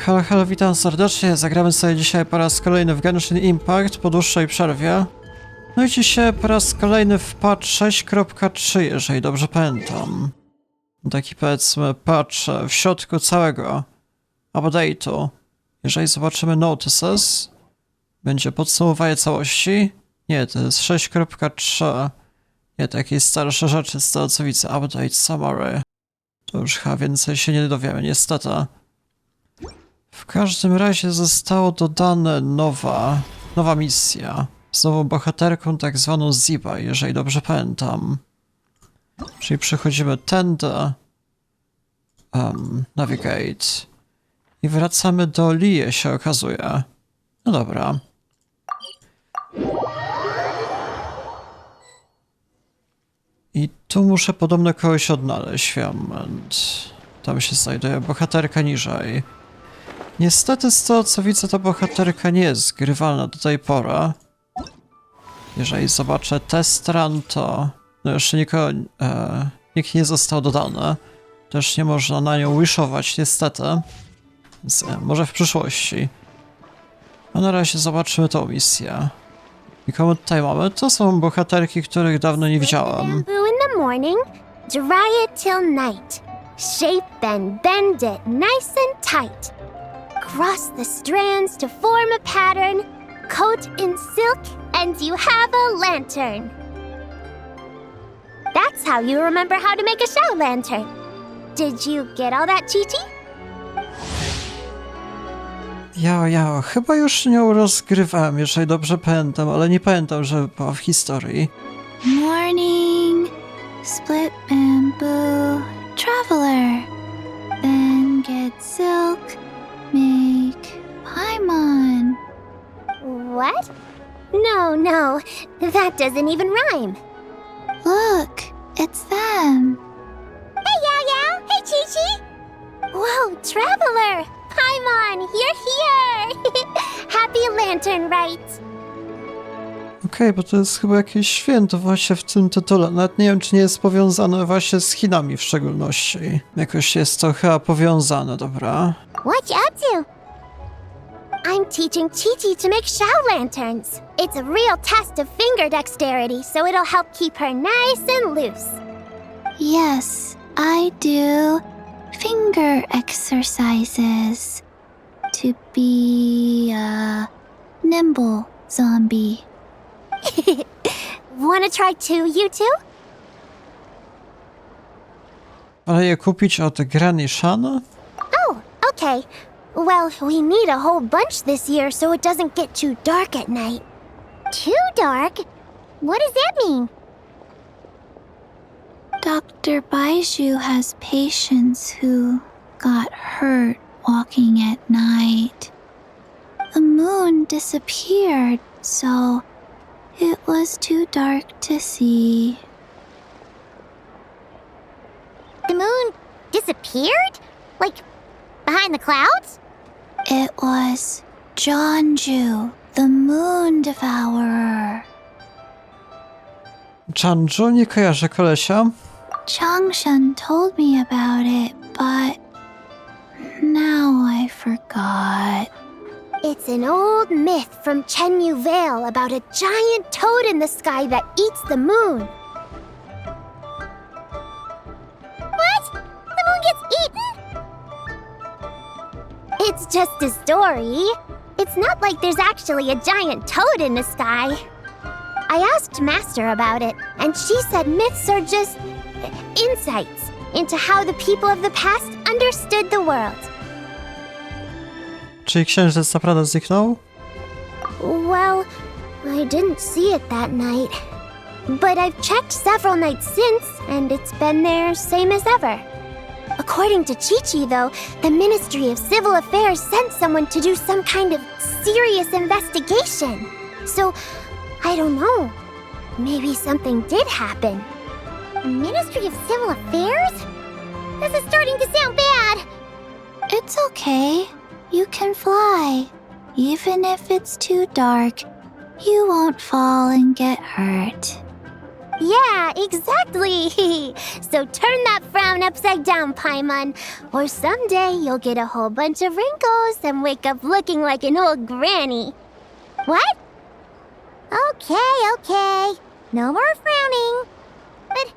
Halo, halo, witam serdecznie. Zagramy sobie dzisiaj po raz kolejny w Genshin Impact po dłuższej przerwie. No i dzisiaj po raz kolejny w patch 6.3, jeżeli dobrze pamiętam. Taki powiedzmy patch w środku całego update'u. Jeżeli zobaczymy notices, będzie podsumowanie całości. Nie, to jest 6.3. Nie, to jakieś starsze rzeczy z tego co widzę. Update summary. To już chyba więcej się nie dowiemy, niestety. W każdym razie zostało dodane nowa misja. Z nową bohaterką, tak zwaną Zibai, jeżeli dobrze pamiętam. Czyli przechodzimy tędy, navigate i wracamy do Lie, się okazuje. No dobra. I tu muszę podobno kogoś odnaleźć, moment. Tam się znajduje bohaterka niżej. Niestety z tego co widzę, ta bohaterka nie jest grywalna do tej pory. Jeżeli zobaczę test run, to no jeszcze nikt nie został dodany. Też nie można na nią wishować, niestety. Więc, może w przyszłości. A na razie zobaczymy tą misję. I komu tutaj mamy? To są bohaterki, których dawno nie widziałem. Bamboo in the morning, dry it till night. Shape and bend it nice and tight. Cross the strands to form a pattern. Coat in silk and you have a lantern. That's how you remember how to make a shower lantern. Did you get all that, Chi-Chi? Ja, chyba już nią rozgrywałem, jeżeli dobrze pamiętam, ale nie pamiętam, żeby była w historii. Morning, split bamboo, traveler. Then get silk, make paimon. What? No, that doesn't even rhyme. Look, it's them. Hey, Yao! Hey, Chi-Chi! Whoa, Traveler! Paimon, you're here! Happy Lantern Rites! Okej, bo to jest chyba jakieś święto właśnie w tym tytule. Nawet nie wiem, czy nie jest powiązane właśnie z Chinami w szczególności. Jakoś jest to chyba powiązane, dobra. What you up to? I'm teaching Chi-Chi to make shower lanterns. It's a real test of finger dexterity, so it'll help keep her nice and loose. Yes, I do finger exercises to be a nimble zombie. Wanna try too, you two? Ale je kupić od Granny Shan? Oh, okay. Well, we need a whole bunch this year so it doesn't get too dark at night. Too dark? What does that mean? Dr. Baiju has patients who got hurt walking at night. The moon disappeared, so it was too dark to see. The moon disappeared? Like, behind the clouds? It was Jeonju, the moon devourer. Chanju? Nie kojarzę kolesia. Changshan told me about it, but now I forgot. It's an old myth from Chenyu Vale about a giant toad in the sky that eats the moon. What? The moon gets eaten? It's just a story. It's not like there's actually a giant toad in the sky. I asked Master about it, and she said myths are just insights into how the people of the past understood the world. Czyli księżyc naprawdę zniknął? Well, I didn't see it that night. But I've checked several nights since, and it's been there same as ever. According to Chi-Chi, though, the Ministry of Civil Affairs sent someone to do some kind of serious investigation. So, I don't know. Maybe something did happen. Ministry of Civil Affairs? This is starting to sound bad. It's okay. You can fly. Even if it's too dark, you won't fall and get hurt. Yeah, exactly. So turn that frown upside down, Paimon, or someday you'll get a whole bunch of wrinkles and wake up looking like an old granny. What? Okay. No more frowning. But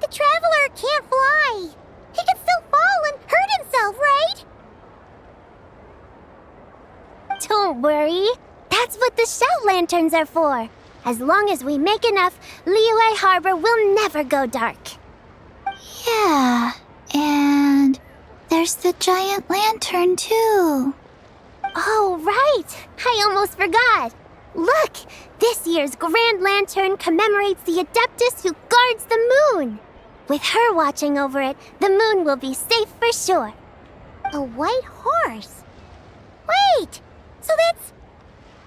the traveler can't fly. He could still fall and hurt himself, right? Don't worry. That's what the shout lanterns are for. As long as we make enough, Liyue Harbor will never go dark. Yeah, and there's the giant lantern too. Oh, right! I almost forgot. Look! This year's Grand Lantern commemorates the Adeptus who guards the moon. With her watching over it, the moon will be safe for sure. A white horse? Wait! So that's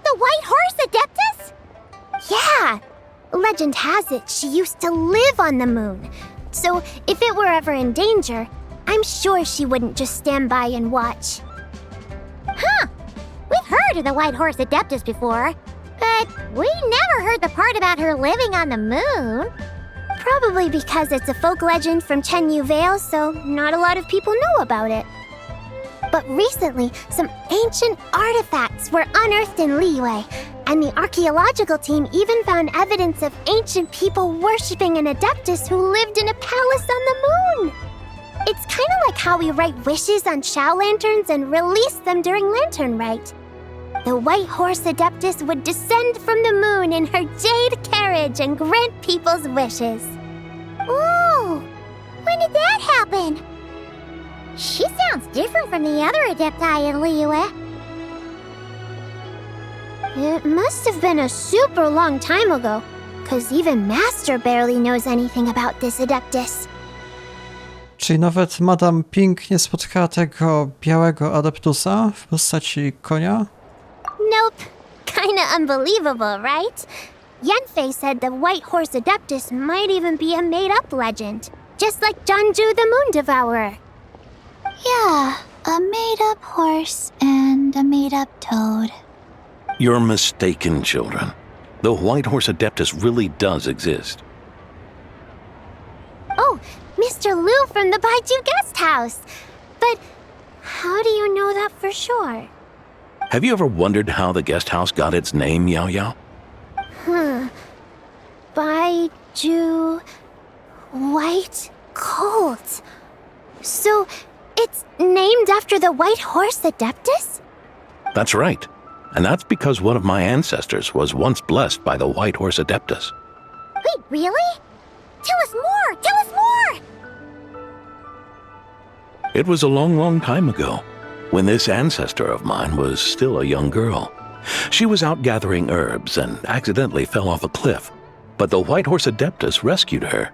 the White Horse Adeptus? Yeah! Legend has it she used to live on the moon. So if it were ever in danger, I'm sure she wouldn't just stand by and watch. Huh! We've heard of the White Horse Adeptus before, but we never heard the part about her living on the moon. Probably because it's a folk legend from Chenyu Vale, so not a lot of people know about it. But recently, some ancient artifacts were unearthed in Liyue, and the archaeological team even found evidence of ancient people worshipping an Adeptus who lived in a palace on the moon. It's kind of like how we write wishes on Shao lanterns and release them during Lantern Rite. The White Horse Adeptus would descend from the moon in her jade carriage and grant people's wishes. Ooh! When did that happen? She sounds different from the other Adepti in Liyue. It must have been a super long time ago, because even Master barely knows anything about this Adeptus. Czyli nawet Madame Pink nie spotkała tego białego adeptusa w postaci konia? Nope. Kinda unbelievable, right? Yanfei said the White Horse Adeptus might even be a made-up legend, just like Janju the Moon Devourer. Yeah, a made-up horse and a made-up toad. You're mistaken, children. The White Horse Adeptus really does exist. Oh, Mr. Liu from the Baiju Guest House. But how do you know that for sure? Have you ever wondered how the guest house got its name, Yao Yao? Baiju... White Colt. So, it's named after the White Horse Adeptus? That's right. And that's because one of my ancestors was once blessed by the White Horse Adeptus. Wait, really? Tell us more! Tell us more! It was a long, long time ago, when this ancestor of mine was still a young girl. She was out gathering herbs and accidentally fell off a cliff, but the White Horse Adeptus rescued her.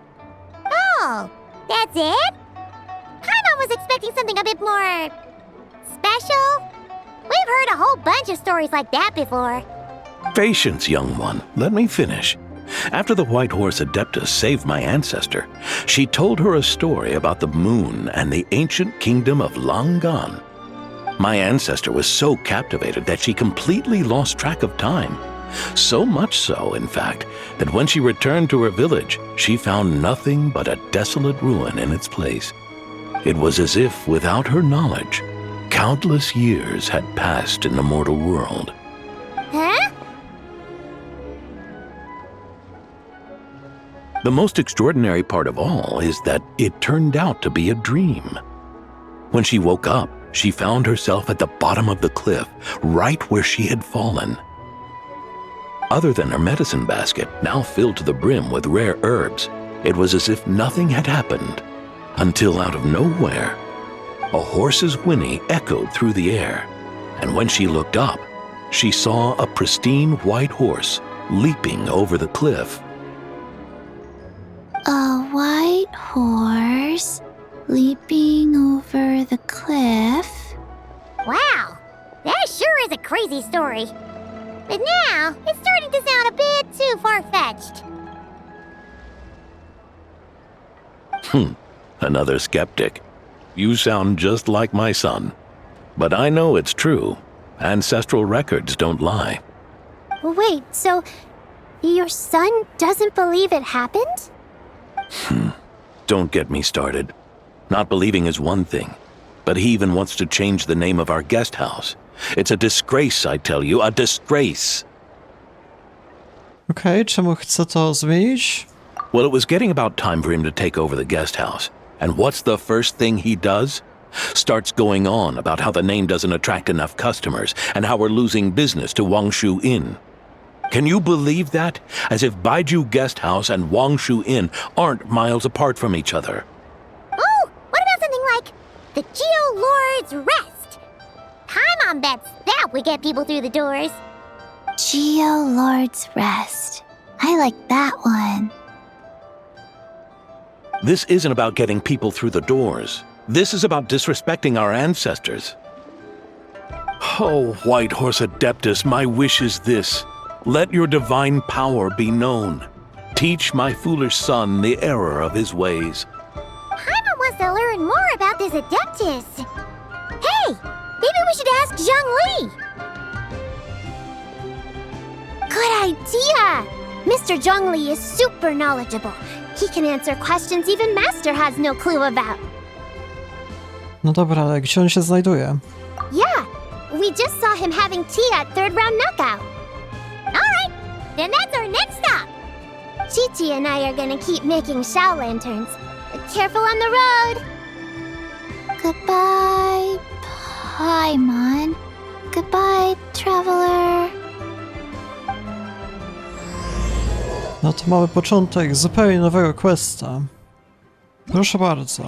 Oh, that's it? Paimon was expecting something a bit more... special? We've heard a whole bunch of stories like that before. Patience, young one. Let me finish. After the White Horse Adeptus saved my ancestor, she told her a story about the moon and the ancient kingdom of Langan. My ancestor was so captivated that she completely lost track of time. So much so, in fact, that when she returned to her village, she found nothing but a desolate ruin in its place. It was as if, without her knowledge, countless years had passed in the mortal world. Huh? The most extraordinary part of all is that it turned out to be a dream. When she woke up, she found herself at the bottom of the cliff, right where she had fallen. Other than her medicine basket, now filled to the brim with rare herbs, it was as if nothing had happened, until out of nowhere, a horse's whinny echoed through the air, and when she looked up, she saw a pristine white horse leaping over the cliff. A white horse leaping over the cliff? Wow, that sure is a crazy story. But now, it's starting to sound a bit too far-fetched. Another skeptic. You sound just like my son. But I know it's true. Ancestral records don't lie. Wait, so Your son doesn't believe it happened? Don't get me started. Not believing is one thing, but he even wants to change the name of our guest house. It's a disgrace, I tell you, a disgrace. Okej, czemu chce to zmienić? Well, it was getting about time for him to take over the guest house. And what's the first thing he does? Starts going on about how the name doesn't attract enough customers and how we're losing business to Wangshu Inn. Can you believe that? As if Baiju Guest House and Wangshu Inn aren't miles apart from each other. Oh, what about something like the Geo Lord's Rest? Paimon bets that would get people through the doors. Geo Lord's Rest. I like that one. This isn't about getting people through the doors. This is about disrespecting our ancestors. Oh, White Horse Adeptus, my wish is this. Let your divine power be known. Teach my foolish son the error of his ways. Paimon wants to learn more about this Adeptus. Hey, maybe we should ask Zhongli. Good idea! Mr. Zhongli is super knowledgeable. He can answer questions even Master has no clue about. No dobra, ale gdzie on się znajduje? Yeah, we just saw him having tea at third round knockout. Alright, then that's our next stop. Chi-Chi and I are gonna keep making Shao lanterns. Careful on the road. Goodbye, Paimon. Goodbye, traveler. No to mamy początek zupełnie nowego questa. Proszę bardzo.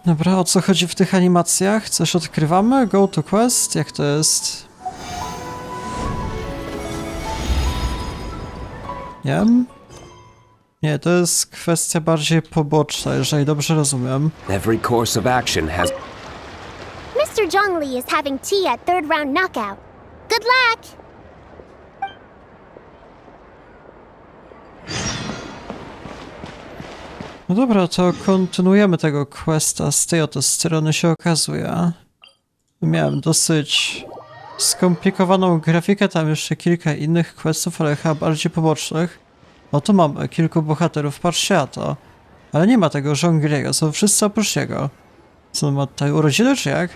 Dobra, o co chodzi w tych animacjach? Coś odkrywamy? Go to quest? Jak to jest? Nie wiem. Nie, to jest kwestia bardziej poboczna, jeżeli dobrze rozumiem. Every course of action has... Mr. Zhongli is having tea at third round knockout. Good luck! No dobra, to kontynuujemy tego questa. Z tej oto strony się okazuje. Miałem dosyć skomplikowaną grafikę, tam jeszcze kilka innych questów, ale chyba bardziej pobocznych. Oto mamy kilku bohaterów, patrzcie na to. Ale nie ma tego Zhongliego, są wszyscy oprócz niego. Co, on ma tutaj urodziny, czy jak?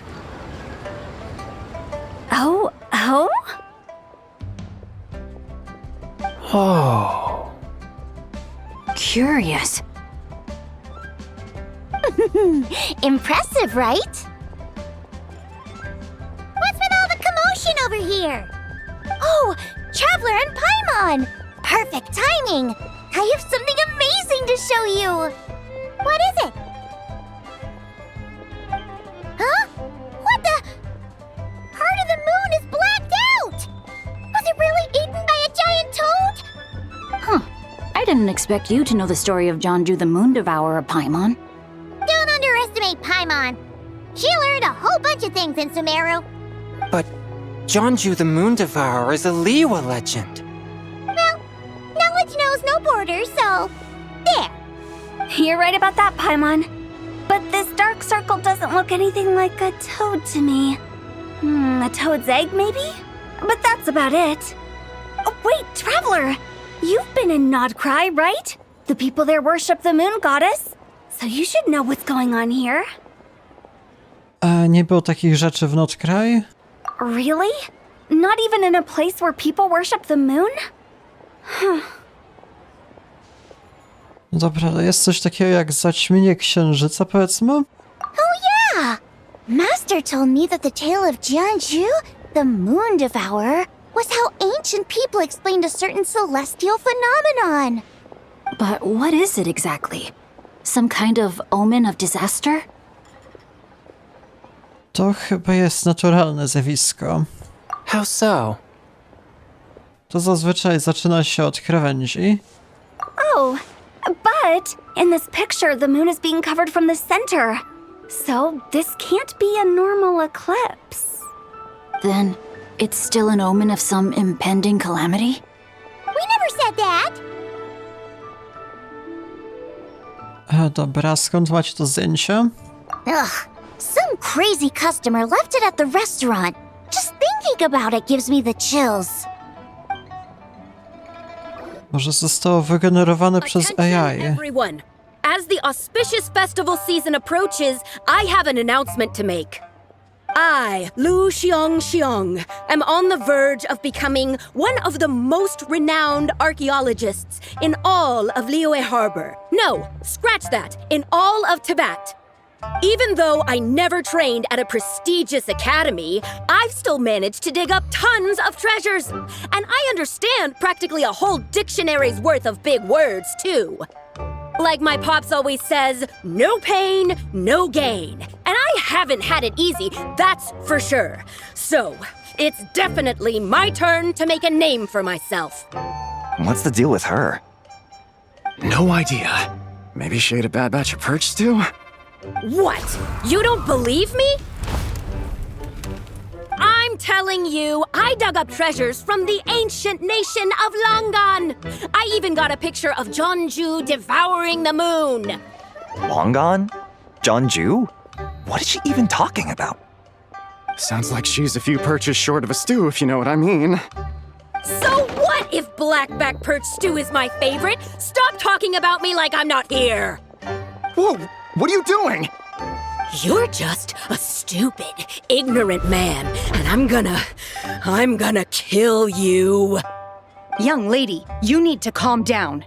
Oh? Oh. Curious. Impressive, right? What's with all the commotion over here? Oh, Traveler and Paimon! Perfect timing! I have something amazing to show you! What is it? Huh? What the? Part of the moon is blacked out! Was it really eaten by a giant toad? Huh. I didn't expect you to know the story of Jonju the Moon Devourer, Paimon. Don't underestimate Paimon. She learned a whole bunch of things in Sumeru. But Jonju the Moon Devourer is a Liyue legend. Well, knowledge knows no borders, so there. You're right about that, Paimon. But this dark circle doesn't look anything like a toad to me. A toad's egg, maybe? But that's about it. Oh, wait, Traveler! You've been in Nod-Krai, right? The people there worship the moon goddess. So you should know what's going on here. A nie było takich rzeczy w Nod-Krai? Really? Not even in a place where people worship the moon? No dobra, ale jest coś takiego jak zaćmienie księżyca, powiedzmy? Oh yeah! Master told me that the tale of Jianzhu, the moon devourer, was how ancient people explained a certain celestial phenomenon. But what is it exactly? Some kind of omen of disaster? To chyba jest naturalne zjawisko. How so? To zazwyczaj zaczyna się od krawędzi. Oh, but in this picture, the moon is being covered from the center. So this can't be a normal eclipse. Then it's still an omen of some impending calamity? We never said that! Dobra, skąd macie to zdjęcie? Ugh, some crazy customer left it at the restaurant. Just thinking about it gives me the chills. Może zostało wygenerowane przez AI. Everyone. As the auspicious festival season approaches, I have an announcement to make. I, Lu Xiong, am on the verge of becoming one of the most renowned archaeologists in all of Liyue Harbor. No, scratch that, in all of Tibet. Even though I never trained at a prestigious academy, I've still managed to dig up tons of treasures. And I understand practically a whole dictionary's worth of big words, too. Like my pops always says, no pain, no gain. And I haven't had it easy, that's for sure. So, it's definitely my turn to make a name for myself. What's the deal with her? No idea. Maybe she ate a bad batch of perch stew? What? You don't believe me? I'm telling you, I dug up treasures from the ancient nation of Longan. I even got a picture of Jeonju devouring the moon. Longan? Jeonju? What is she even talking about? Sounds like she's a few perches short of a stew, if you know what I mean. So what if blackback perch stew is my favorite? Stop talking about me like I'm not here. Whoa, what are you doing? You're just a stupid, ignorant man, and I'm gonna kill you. Young lady, you need to calm down.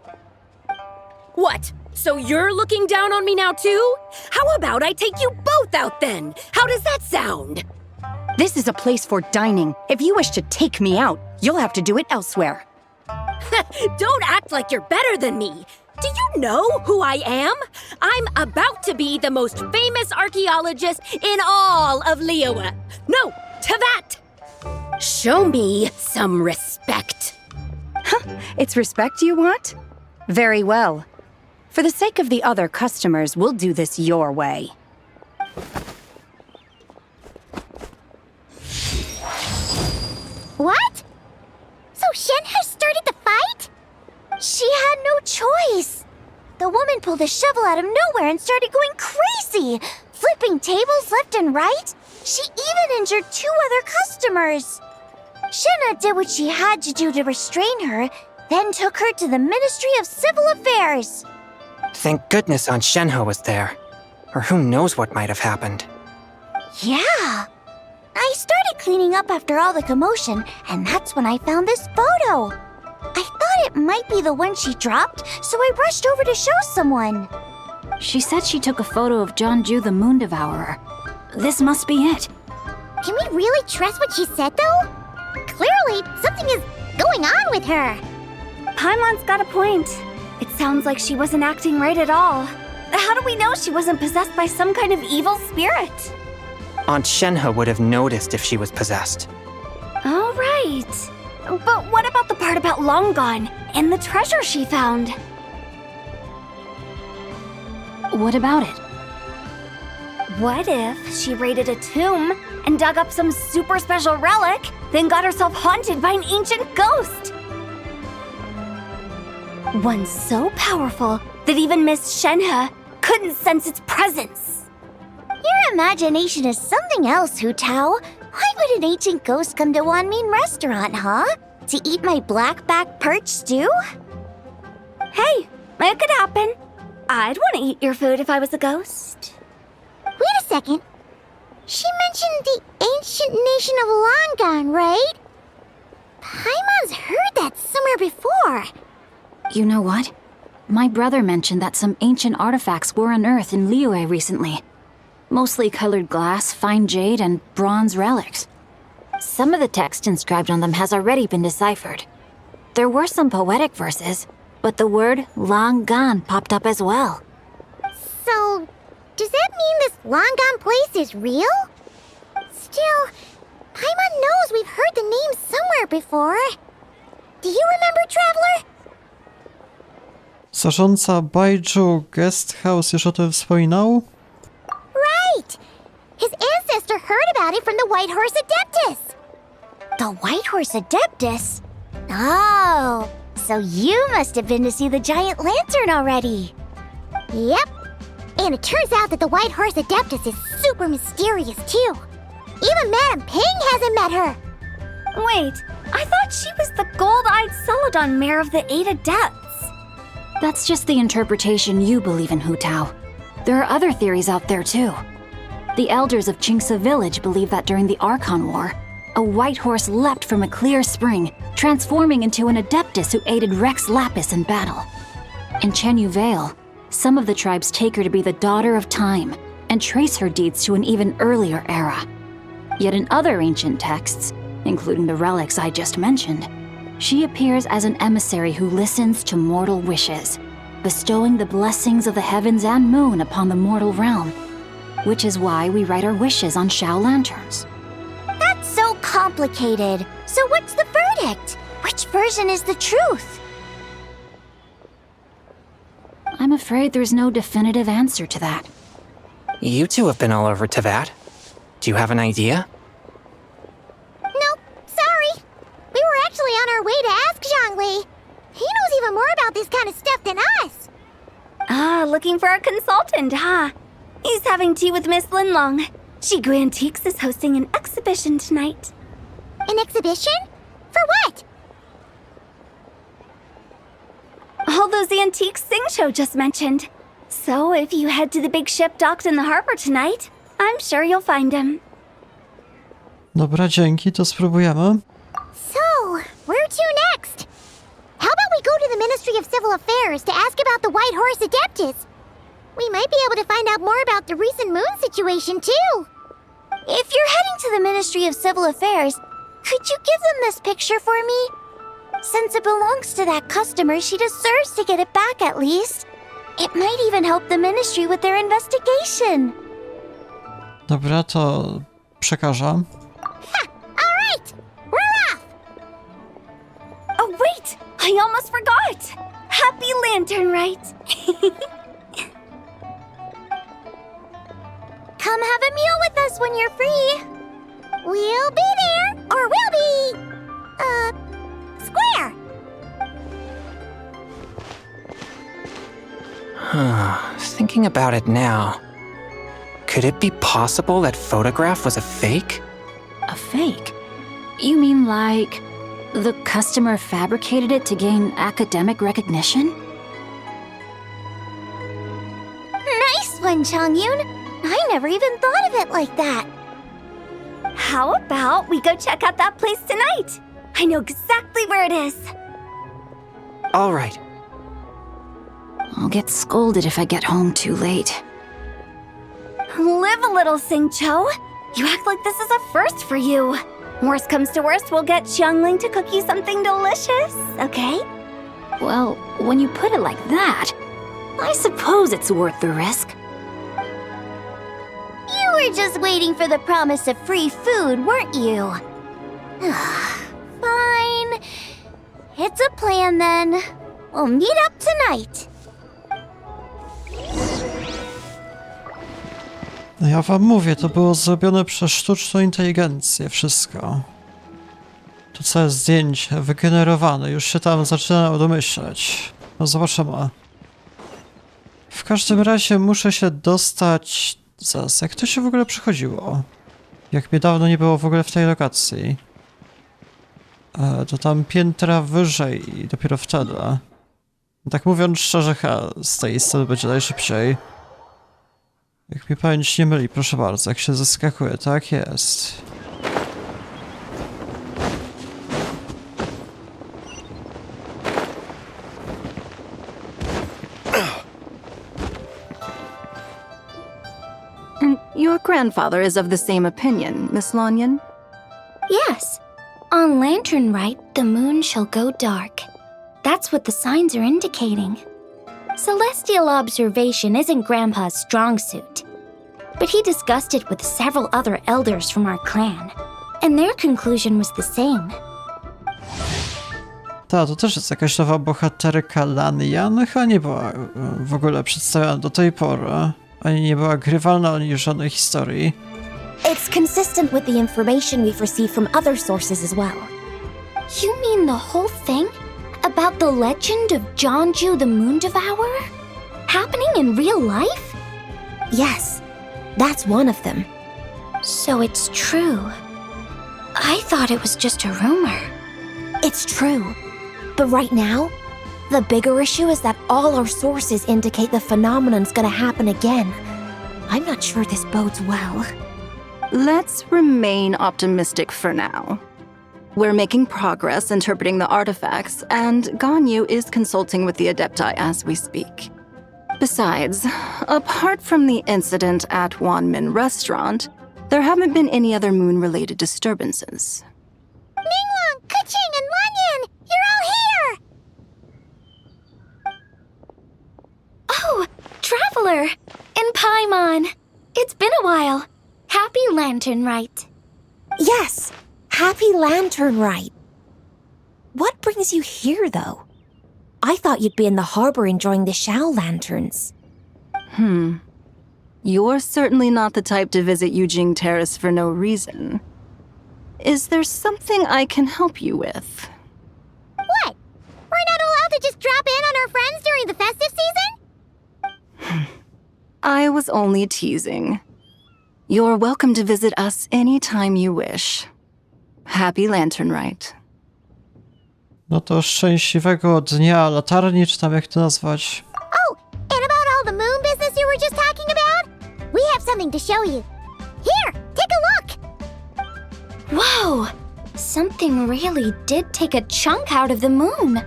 What? So you're looking down on me now too? How about I take you both out then? How does that sound? This is a place for dining. If you wish to take me out, you'll have to do it elsewhere. Don't act like you're better than me. Do you know who I am? I'm about to be the most famous archaeologist in all of Liyue. No, Tibet. Show me some respect. It's respect you want? Very well. For the sake of the other customers, we'll do this your way. What? So Shen has started the fight? She had no choice. The woman pulled a shovel out of nowhere and started going crazy, flipping tables left and right. She even injured 2 other customers. Shenna did what she had to do to restrain her, then took her to the Ministry of Civil Affairs. Thank goodness Aunt Shenhe was there. Or who knows what might have happened. Yeah. I started cleaning up after all the commotion, and that's when I found this photo. I thought it might be the one she dropped, so I rushed over to show someone. She said she took a photo of Jeonju the Moon Devourer. This must be it. Can we really trust what she said, though? Clearly, something is going on with her. Paimon's got a point. It sounds like she wasn't acting right at all. How do we know she wasn't possessed by some kind of evil spirit? Aunt Shenhe would have noticed if she was possessed. All right. But what about the part about Longan and the treasure she found? What about it? What if she raided a tomb and dug up some super special relic, then got herself haunted by an ancient ghost? One so powerful that even Miss Shenhe couldn't sense its presence. Your imagination is something else, Hu Tao. Why would an ancient ghost come to Wanmin restaurant, huh? To eat my blackback perch stew? Hey, it could happen. I'd want to eat your food if I was a ghost. Wait a second. She mentioned the ancient nation of Longan, right? Paimon's heard that somewhere before. You know what? My brother mentioned that some ancient artifacts were unearthed in Liyue recently. Mostly colored glass, fine jade, and bronze relics. Some of the text inscribed on them has already been deciphered. There were some poetic verses, but the word Longan popped up as well. So, does that mean this Longan place is real? Still, Paimon knows we've heard the name somewhere before. Do you remember, Traveler? Zarządca Baiju Guest House już o tym wspominał? Right! His ancestor heard about it from the White Horse Adeptus. The White Horse Adeptus? Oh, so you must have been to see the giant lantern already. Yep, And it turns out that the White Horse Adeptus is super mysterious too. Even Madame Ping hasn't met her. Wait, I thought she was the gold-eyed Celadon mare of the 8 Adepts. That's just the interpretation you believe in, Hu Tao. There are other theories out there too. The elders of Qingce village believe that during the Archon War, a white horse leapt from a clear spring, transforming into an Adeptus who aided Rex Lapis in battle. In Chenyu Vale, some of the tribes take her to be the daughter of time and trace her deeds to an even earlier era. Yet in other ancient texts, including the relics I just mentioned, she appears as an emissary who listens to mortal wishes, bestowing the blessings of the heavens and moon upon the mortal realm, which is why we write our wishes on Shao lanterns. That's so complicated. So what's the verdict? Which version is the truth? I'm afraid there's no definitive answer to that. You two have been all over Teyvat. Do you have an idea? Nope, sorry. We were actually on our way to ask Zhongli. He knows even more about this kind of stuff than us. Ah, looking for a consultant, huh? He's having tea with Miss Linlong. Shigu Antiques is hosting an exhibition tonight. An exhibition? For what? All those antiques Sing-Cho just mentioned. So if you head to the big ship docked in the harbor tonight, I'm sure you'll find him. Dobra, dzięki, to spróbujemy. So, where to next? How about we go to the Ministry of Civil Affairs to ask about the White Horse Adeptus? We might be able to find out more about the recent moon situation, too. If you're heading to the Ministry of Civil Affairs, could you give them this picture for me? Since it belongs to that customer, she deserves to get it back at least. It might even help the ministry with their investigation. Dobra, to przekażę. Ha! All right! We're off! Oh, wait! I almost forgot! Happy Lantern Rite! Come have a meal with us when you're free. We'll be there, or we'll be... square. Thinking about it now, could it be possible that photograph was a fake? A fake? You mean like the customer fabricated it to gain academic recognition? Nice one, Changyun. I never even thought of it like that. How about we go check out that place tonight? I know exactly where it is. All right. I'll get scolded if I get home too late. Live a little, Sing-Cho. You act like this is a first for you. Worst comes to worst, we'll get Xiangling to cook you something delicious, okay? Well, when you put it like that, I suppose it's worth the risk. You were just waiting for the promise of free food, weren't you? Fine. It's a plan then. We'll meet up tonight. No ja wam mówię, to było zrobione przez sztuczną inteligencję, wszystko. To całe zdjęcie wygenerowane, już się tam zaczynam domyślać. No zobaczymy. W każdym razie muszę się dostać... Zaraz, jak to się w ogóle przechodziło? Jak mnie dawno nie było w ogóle w tej lokacji. To tam piętra wyżej i dopiero wtedy. Tak mówiąc szczerze, z tej strony będzie najszybciej. Jak mi pamięć nie myli, proszę bardzo, jak się zaskakuje, tak jest. And your grandfather is of the same opinion, Miss Lanyan? Yes. On Lantern Rite, the moon shall go dark. That's what the signs are indicating. Celestial observation isn't Grandpa's strong suit. But he discussed it with several other elders from our clan, and their conclusion was the same. Ta, to też jest jakaś nowa bohaterka Lanyan, chyba nie była w ogóle przedstawiona do tej pory. Ani nie była grywalna, ani żadnej historii. It's consistent with the information we've received from other sources as well. You mean the whole thing? About the legend of Zhongju the Moon Devourer? Happening in real life? Yes, that's one of them. So it's true. I thought it was just a rumor. It's true. But right now, the bigger issue is that all our sources indicate the phenomenon's gonna happen again. I'm not sure this bodes well. Let's remain optimistic for now. We're making progress interpreting the artifacts, and Ganyu is consulting with the Adepti as we speak. Besides, apart from the incident at Wanmin Restaurant, there haven't been any other moon-related disturbances. Ningguang, Keqing, and Lanyan! You're all here! Oh, Traveler! And Paimon! It's been a while. Happy Lantern Rite. Yes, happy Lantern Rite. What brings you here, though? I thought you'd be in the harbor enjoying the Shao lanterns. You're certainly not the type to visit Yujing Terrace for no reason. Is there something I can help you with? What? We're not allowed to just drop in on our friends during the festive season? I was only teasing. You're welcome to visit us anytime you wish. Happy Lantern Rite. No to szczęśliwego dnia latarni, czy tam jak to nazwać? Oh, and about all the moon business you were just talking about? We have something to show you. Here, take a look! Whoa! Something really did take a chunk out of the moon.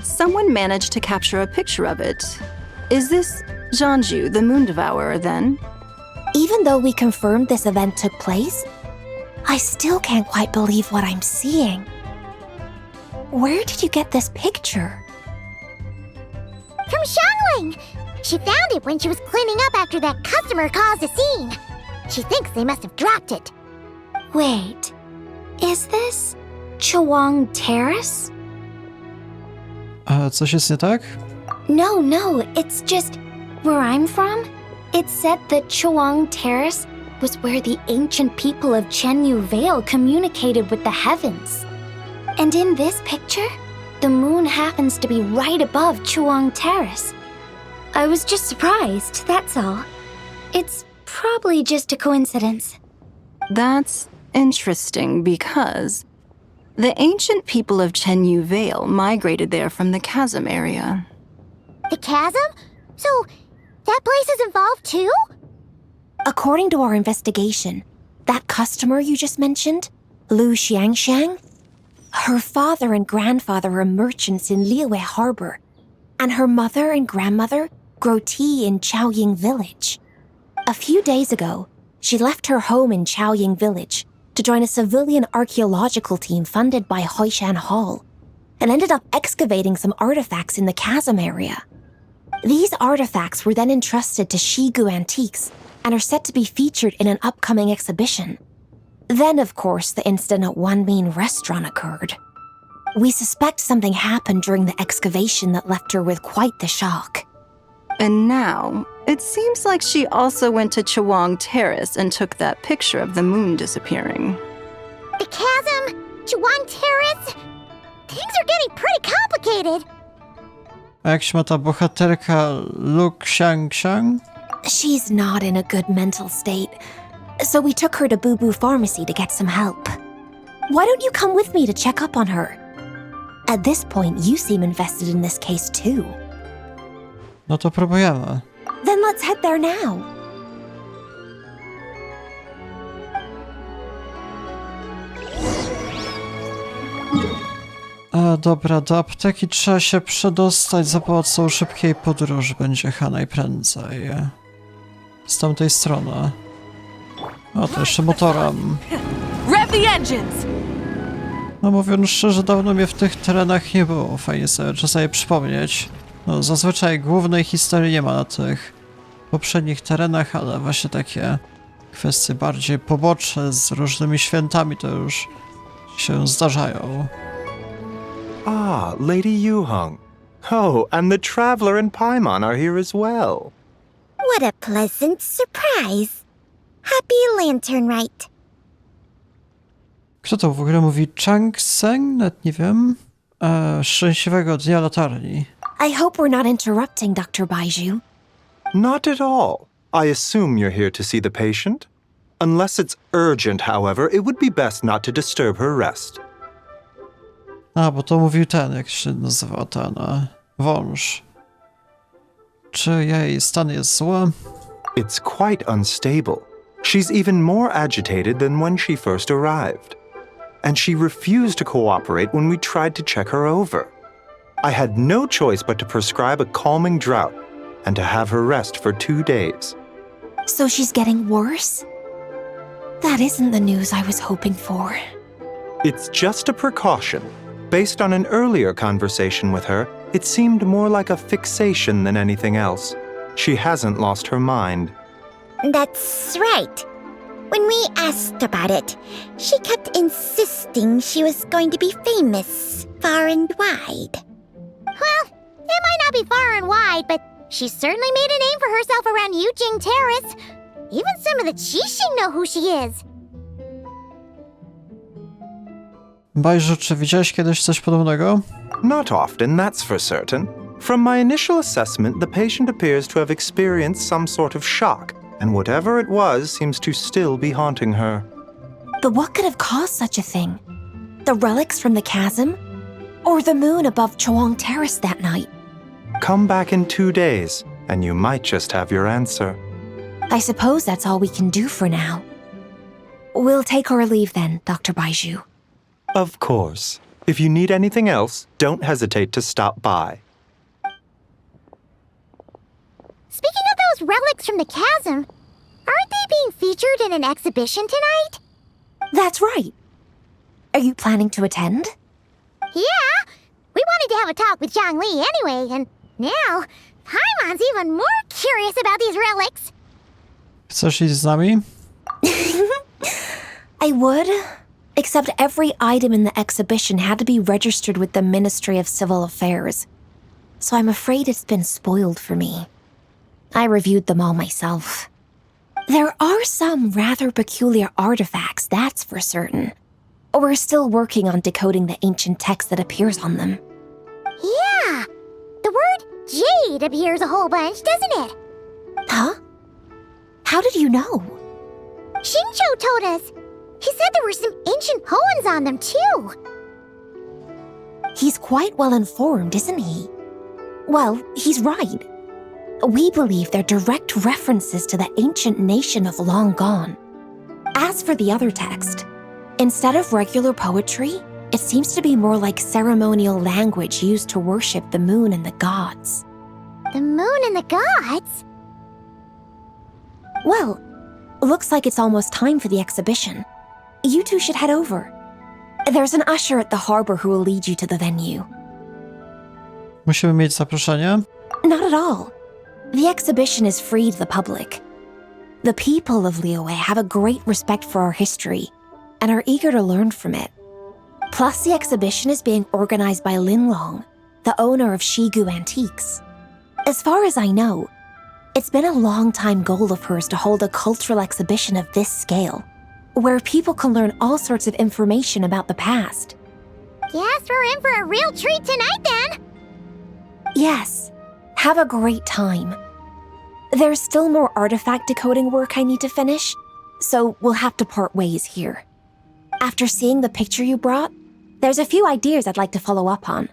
Someone managed to capture a picture of it. Is this Zhanju, the Moon Devourer, then? Even though we confirmed this event took place, I still can't quite believe what I'm seeing. Where did you get this picture? From Xiangling! She found it when she was cleaning up after that customer caused a scene. She thinks they must have dropped it. Wait, is this Chawang Terrace? Coś jest nie tak? No, it's just where I'm from. It said that Chawang Terrace was where the ancient people of Chenyu Vale communicated with the heavens. And in this picture, the moon happens to be right above Chawang Terrace. I was just surprised, that's all. It's probably just a coincidence. That's interesting because the ancient people of Chenyu Vale migrated there from the chasm area. The chasm? So, that place is involved too? According to our investigation, that customer you just mentioned, Lu Xiangxiang, her father and grandfather are merchants in Liyue Harbor, and her mother and grandmother grow tea in Chaoying Village. A few days ago, she left her home in Chaoying Village to join a civilian archaeological team funded by Hoishan Hall, and ended up excavating some artifacts in the chasm area. These artifacts were then entrusted to Shigu Antiques and are set to be featured in an upcoming exhibition. Then, of course, the incident at Wanmin Restaurant occurred. We suspect something happened during the excavation that left her with quite the shock. And now, it seems like she also went to Chawang Terrace and took that picture of the moon disappearing. The chasm? Chawang Terrace? Things are getting pretty complicated. A jak się ma ta bohaterka Lu Xiangxiang? She's not in a good mental state, so we took her to Boo Boo Pharmacy to get some help. Why don't you come with me to check up on her? At this point, you seem invested in this case too. No to próbujemy. Then let's head there now. Dobra, do apteki trzeba się przedostać za pomocą szybkiej podróży. Będzie najprędzej. Z tamtej strony. O, to jeszcze motorem. Rev the engines! No mówiąc szczerze, dawno mnie w tych terenach nie było. Fajnie sobie czasami przypomnieć. No zazwyczaj głównej historii nie ma na tych poprzednich terenach, ale właśnie takie kwestie bardziej poboczne z różnymi świętami to już się zdarzają. Ah, Lady Yuhong. Oh, and the Traveler and Paimon are here as well. What a pleasant surprise. Happy Lantern Rite. Kto to w ogóle mówi? Chang Seng? Nawet nie wiem. Szczęśliwego dnia latarni. I hope we're not interrupting, Dr. Baiju. Not at all. I assume you're here to see the patient? Unless it's urgent, however, it would be best not to disturb her rest. A, bo to mówił ten, jak się nazywa ten wąż. Czy jej stan jest zły? It's quite unstable. She's even more agitated than when she first arrived. And she refused to cooperate when we tried to check her over. I had no choice but to prescribe a calming draught and to have her rest for 2 days. So she's getting worse? That isn't the news I was hoping for. It's just a precaution. Based on an earlier conversation with her, it seemed more like a fixation than anything else. She hasn't lost her mind. That's right. When we asked about it, she kept insisting she was going to be famous far and wide. Well, it might not be far and wide, but she certainly made a name for herself around Yujing Terrace. Even some of the Qixing know who she is. Bajżu, czy widziałeś kiedyś coś podobnego? Not often, that's for certain. From my initial assessment, the patient appears to have experienced some sort of shock, and whatever it was seems to still be haunting her. But what could have caused such a thing? The relics from the chasm? Or the moon above Chuang Terrace that night? Come back in 2 days, and you might just have your answer. I suppose that's all we can do for now. We'll take our leave then, Dr. Baizhu. Of course. If you need anything else, don't hesitate to stop by. Speaking of those relics from the chasm, aren't they being featured in an exhibition tonight? That's right. Are you planning to attend? Yeah, we wanted to have a talk with Zhangli anyway, and now Paimon's even more curious about these relics. Chcesz iść z nami? I would, except every item in the exhibition had to be registered with the Ministry of Civil Affairs. So I'm afraid it's been spoiled for me. I reviewed them all myself. There are some rather peculiar artifacts, that's for certain. We're still working on decoding the ancient text that appears on them. Yeah, the word jade appears a whole bunch, doesn't it? Huh? How did you know? Xingqiu told us. He said there were some ancient poems on them, too. He's quite well informed, isn't he? Well, he's right. We believe they're direct references to the ancient nation of long gone. As for the other text, instead of regular poetry, it seems to be more like ceremonial language used to worship the moon and the gods. The moon and the gods? Well, looks like it's almost time for the exhibition. You two should head over. There's an usher at the harbor who will lead you to the venue. Musimy mieć zaproszenie? Not at all. The exhibition is free to the public. The people of Liyue have a great respect for our history and are eager to learn from it. Plus, the exhibition is being organized by Lin Long, the owner of Shigu Antiques. As far as I know, it's been a long-time goal of hers to hold a cultural exhibition of this scale, where people can learn all sorts of information about the past. Guess we're in for a real treat tonight, then. Yes, have a great time. There's still more artifact decoding work I need to finish, so we'll have to part ways here. After seeing the picture you brought, there's a few ideas I'd like to follow up on.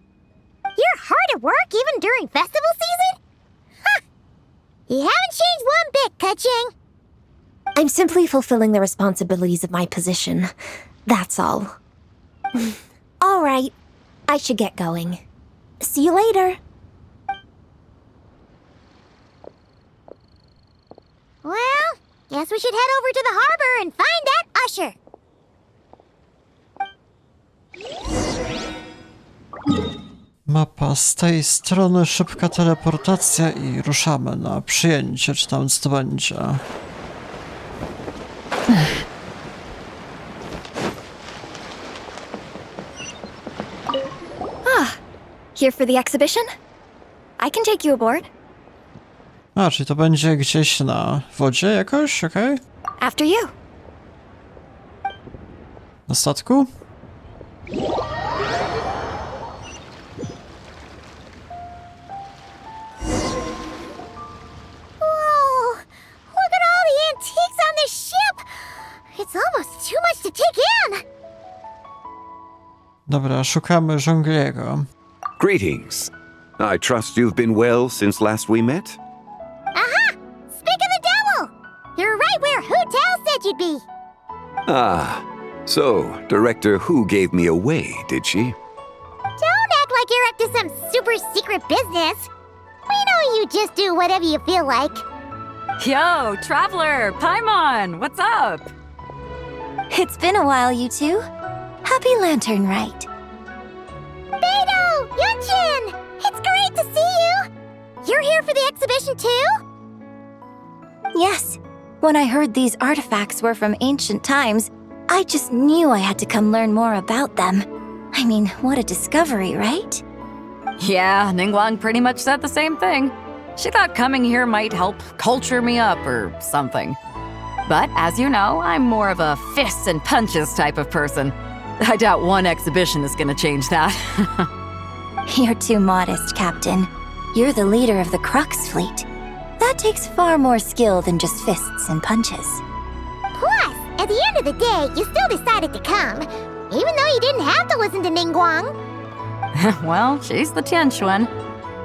You're hard at work even during festival season? Huh. You haven't changed one bit, Keqing. I'm simply fulfilling the responsibilities of my position. That's all. All right, I should get going. See you later. Well, guess we should head over to the harbor and find that usher. Mapa z tej strony, szybka teleportacja i ruszamy na przyjęcie, czy tam co to będzie. Here for the exhibition? I can take you aboard. A, czyli to będzie gdzieś na wodzie jakoś, okej? After you. Na statku? Whoa! Dobra, szukamy żongliego. Greetings. I trust you've been well since last we met? Aha! Speak of the devil! You're right where Hu Tao said you'd be. Ah, so Director Hu gave me away, did she? Don't act like you're up to some super secret business. We know you just do whatever you feel like. Yo, Traveler, Paimon, what's up? It's been a while, you two. Happy Lantern Rite. Beidou! Yunchin! It's great to see you! You're here for the exhibition too? Yes. When I heard these artifacts were from ancient times, I just knew I had to come learn more about them. I mean, what a discovery, right? Yeah, Ningguang pretty much said the same thing. She thought coming here might help culture me up or something. But as you know, I'm more of a fists and punches type of person. I doubt one exhibition is gonna change that. You're too modest, Captain. You're the leader of the Crux fleet. That takes far more skill than just fists and punches. Plus, at the end of the day, you still decided to come, even though you didn't have to listen to Ningguang. Well, she's the Tianquan.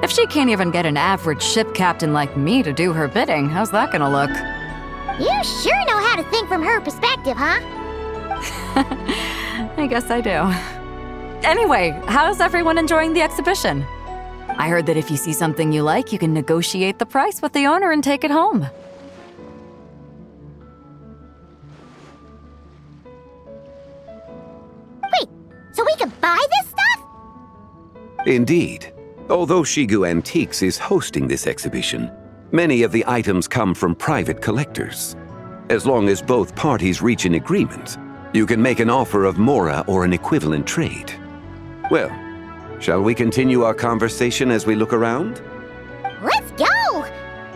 If she can't even get an average ship captain like me to do her bidding, how's that gonna look? You sure know how to think from her perspective, huh? I guess I do. Anyway, how's everyone enjoying the exhibition? I heard that if you see something you like, you can negotiate the price with the owner and take it home. Wait, so we can buy this stuff? Indeed. Although Shigu Antiques is hosting this exhibition, many of the items come from private collectors. As long as both parties reach an agreement, you can make an offer of mora or an equivalent trade. Well, shall we continue our conversation as we look around? Let's go!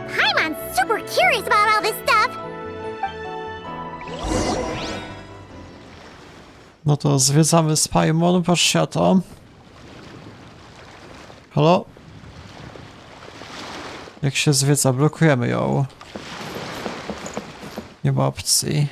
Paimon's super curious about all this stuff. No to zwiedzamy z Paimon, patrzcie na to. Halo? Jak się zwiedza? Blokujemy ją. Nie ma opcji.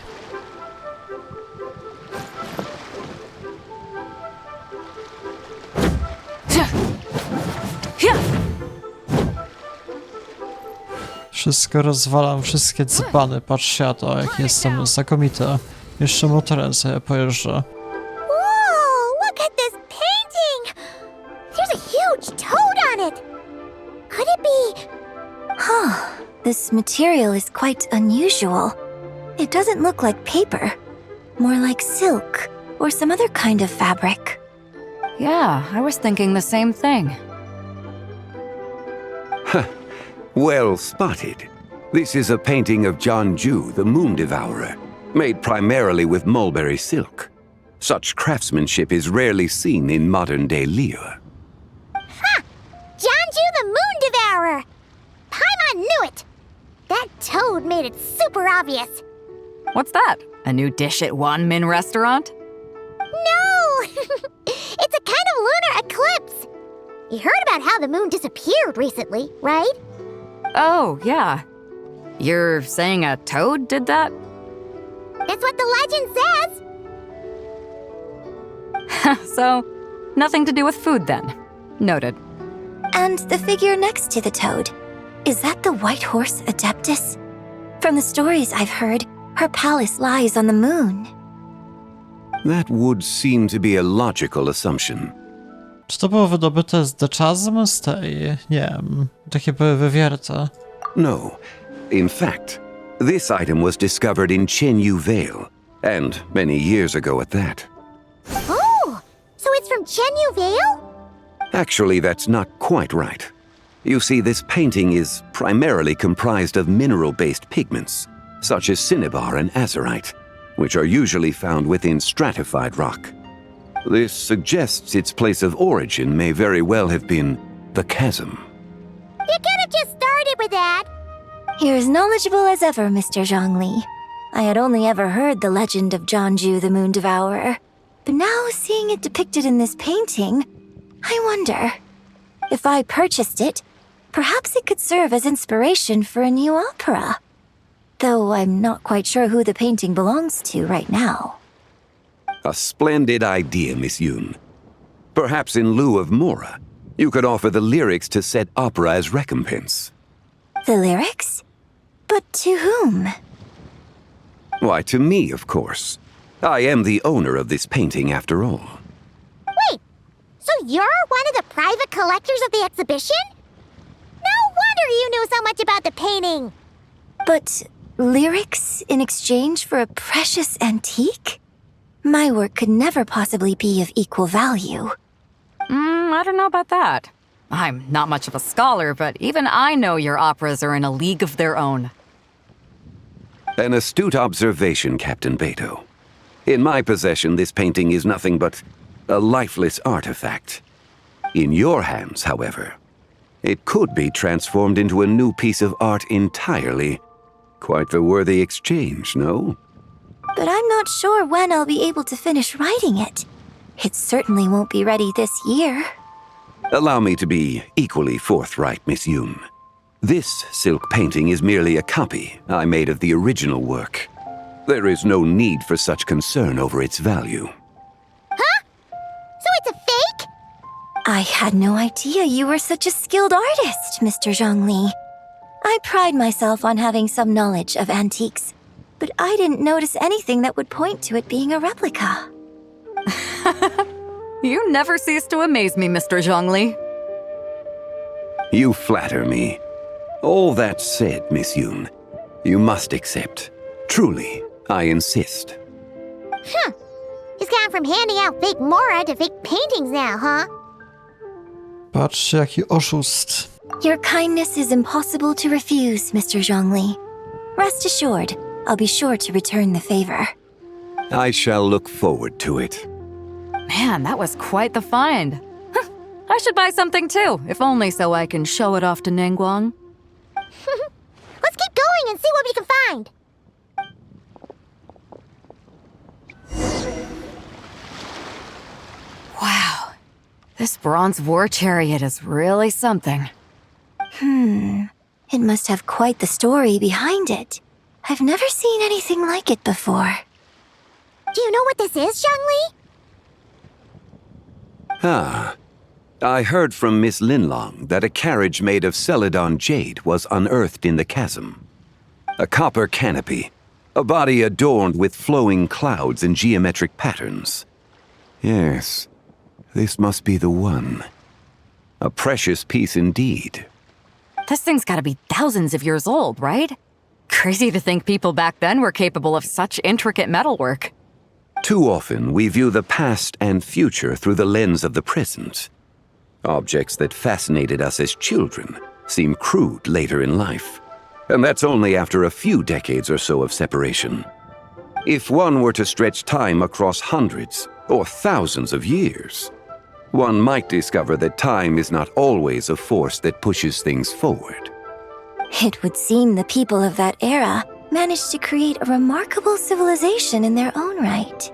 Wszystko rozwalam, wszystkie dzbany. Patrzcie na to, jak jestem znakomity. Jeszcze motorem sobie pojeżdżę. Whoa, look at this painting! There's a huge toad on it! Could it be... Huh. This material is quite unusual. It doesn't look like paper. More like silk, or some other kind of fabric. Yeah, I was thinking the same thing. Well spotted. This is a painting of Jianju, the Moon Devourer, made primarily with mulberry silk. Such craftsmanship is rarely seen in modern-day Liyue. Ha! Jianju the Moon Devourer! Paimon knew it! That toad made it super obvious. What's that? A new dish at Wanmin restaurant? No! It's a kind of lunar eclipse. You heard about how the moon disappeared recently, right? Oh, yeah. You're saying a toad did that? That's what the legend says. So, nothing to do with food then. Noted. And the figure next to the toad. Is that the white horse Adeptus? From the stories I've heard, her palace lies on the moon. That would seem to be a logical assumption. Czy to było wydobyte z deczazm? Z tej, nie wiem, takie były wywierte. No. In fact, this item was discovered in Chenyu Vale, and many years ago at that. Oh, so it's from Chenyu Vale? Actually, that's not quite right. You see, this painting is primarily comprised of mineral-based pigments, such as cinnabar and azurite, which are usually found within stratified rock. This suggests its place of origin may very well have been the chasm. You could have just started with that. You're as knowledgeable as ever, Mr. Zhongli. I had only ever heard the legend of Jianju the Moon Devourer, but now seeing it depicted in this painting, I wonder, if I purchased it, perhaps it could serve as inspiration for a new opera. Though I'm not quite sure who the painting belongs to right now. A splendid idea, Miss Yoon. Perhaps in lieu of Mora, you could offer the lyrics to said opera as recompense. The lyrics? But to whom? Why, to me, of course. I am the owner of this painting, after all. Wait, so you're one of the private collectors of the exhibition? No wonder you knew so much about the painting. But lyrics in exchange for a precious antique? My work could never possibly be of equal value. I don't know about that. I'm not much of a scholar, but even I know your operas are in a league of their own. An astute observation, Captain Beto. In my possession, this painting is nothing but a lifeless artifact. In your hands, however, it could be transformed into a new piece of art entirely. Quite the worthy exchange, no? But I'm not sure when I'll be able to finish writing it. It certainly won't be ready this year. Allow me to be equally forthright, Miss Yoon. This silk painting is merely a copy I made of the original work. There is no need for such concern over its value. Huh? So it's a fake? I had no idea you were such a skilled artist, Mr. Zhongli. I pride myself on having some knowledge of antiques, but I didn't notice anything that would point to it being a replica. You never cease to amaze me, Mr. Zhongli. You flatter me. All that said, Miss Yoon, you must accept. Truly, I insist. Huh. He's gone from handing out fake Mora to fake paintings now, huh? Patrzcie, jaki oszust. Your kindness is impossible to refuse, Mr. Zhongli. Rest assured, I'll be sure to return the favor. I shall look forward to it. Man, that was quite the find. I should buy something too, if only so I can show it off to Ningguang. Let's keep going and see what we can find. Wow, this bronze war chariot is really something. It must have quite the story behind it. I've never seen anything like it before. Do you know what this is, Zhongli? Ah. I heard from Miss Linlong that a carriage made of Celadon jade was unearthed in the chasm. A copper canopy, a body adorned with flowing clouds and geometric patterns. Yes, this must be the one. A precious piece indeed. This thing's gotta be thousands of years old, right? Crazy to think people back then were capable of such intricate metalwork. Too often, we view the past and future through the lens of the present. Objects that fascinated us as children seem crude later in life. And that's only after a few decades or so of separation. If one were to stretch time across hundreds or thousands of years, one might discover that time is not always a force that pushes things forward. It would seem the people of that era managed to create a remarkable civilization in their own right.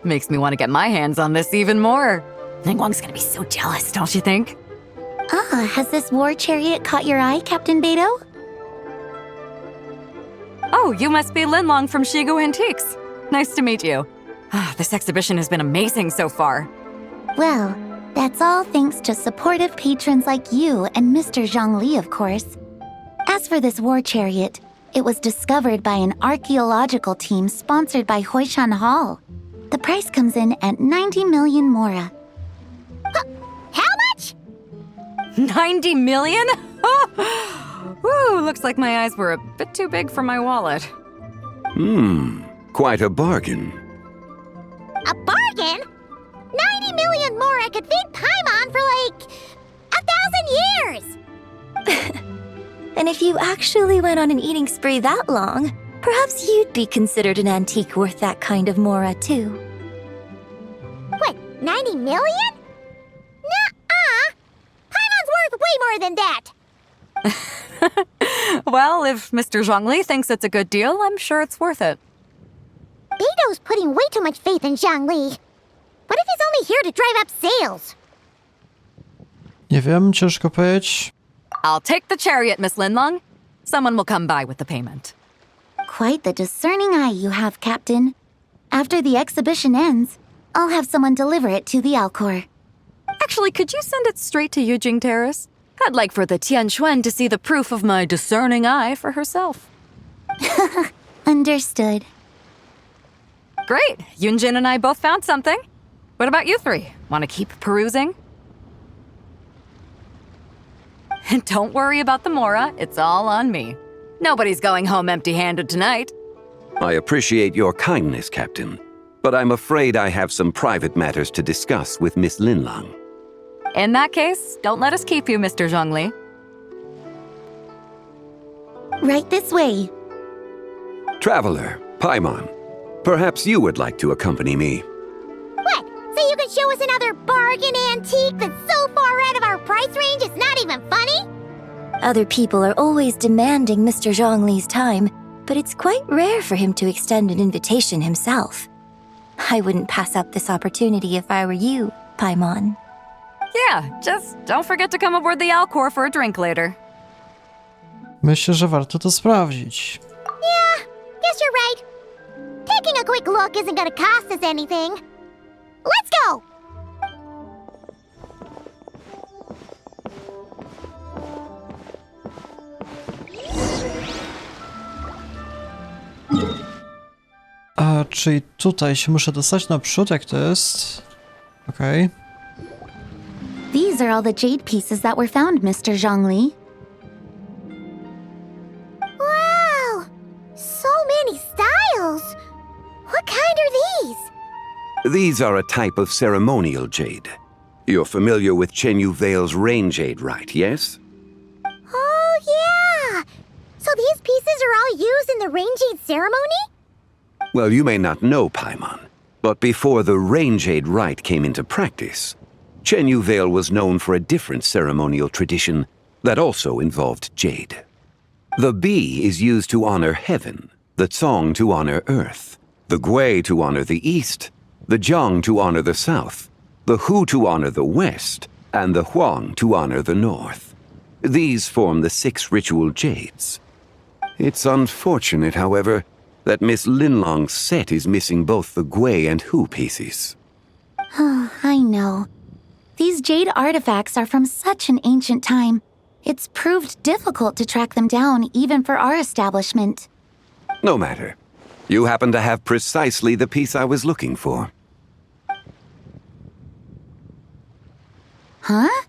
Makes me want to get my hands on this even more. Ningguang's gonna be so jealous, don't you think? Has this war chariot caught your eye, Captain Beto? Oh, you must be Linlong from Shigu Antiques. Nice to meet you. This exhibition has been amazing so far. Well, that's all thanks to supportive patrons like you and Mr. Zhongli, of course. As for this war chariot, it was discovered by an archaeological team sponsored by Hoishan Hall. The price comes in at 90 million Mora. How much? 90 million? Woo, looks like my eyes were a bit too big for my wallet. Quite a bargain. A bargain? 90 million Mora could feed Paimon for like 1,000 years! And if you actually went on an eating spree that long, perhaps you'd be considered an antique worth that kind of Mora, too. What, 90 million? Nuh-uh! Paimon's worth way more than that! Well, if Mr. Zhongli thinks it's a good deal, I'm sure it's worth it. Beto's putting way too much faith in Zhongli. What if he's only here to drive up sales? Nie wiem, ciężko powiedzieć. I'll take the chariot, Miss Linlong. Someone will come by with the payment. Quite the discerning eye you have, Captain. After the exhibition ends, I'll have someone deliver it to the Alcor. Actually, could you send it straight to Yujing Terrace? I'd like for the Tianquan to see the proof of my discerning eye for herself. Understood. Great! Yunjin and I both found something. What about you three? Want to keep perusing? And don't worry about the Mora, it's all on me. Nobody's going home empty-handed tonight. I appreciate your kindness, Captain, but I'm afraid I have some private matters to discuss with Miss Linlang. In that case, don't let us keep you, Mr. Zhongli. Right this way. Traveler, Paimon, perhaps you would like to accompany me. What? So you can show us another bargain antique that's so far out of our price range it's not even funny? Other people are always demanding Mr. Zhongli's time, but it's quite rare for him to extend an invitation himself. I wouldn't pass up this opportunity if I were you, Paimon. Yeah, just don't forget to come aboard the Alcor for a drink later. Myślę, że warto to sprawdzić. Yeah, guess you're right. Taking a quick look isn't gonna cost us anything. Let's go! A, czyli tutaj się muszę dostać naprzód, jak to jest? Okej. These are all the jade pieces that were found, Mr. Zhongli. Wow! So many styles! What kind are these? These are a type of ceremonial jade. You're familiar with Chenyu Vale's rain jade, right, yes? Oh, yeah! So these pieces are all used in the rain jade ceremony? Well, you may not know, Paimon, but before the rain jade rite came into practice, Chenyu Vale was known for a different ceremonial tradition that also involved jade. The bee is used to honor heaven, the Tsong to honor earth, the Gui to honor the east, the Jiang to honor the south, the Hu to honor the west, and the Huang to honor the north. These form the 6 ritual jades. It's unfortunate, however, that Miss Linlong's set is missing both the Gui and Hu pieces. Oh, I know. These jade artifacts are from such an ancient time. It's proved difficult to track them down, even for our establishment. No matter. You happen to have precisely the piece I was looking for. Huh?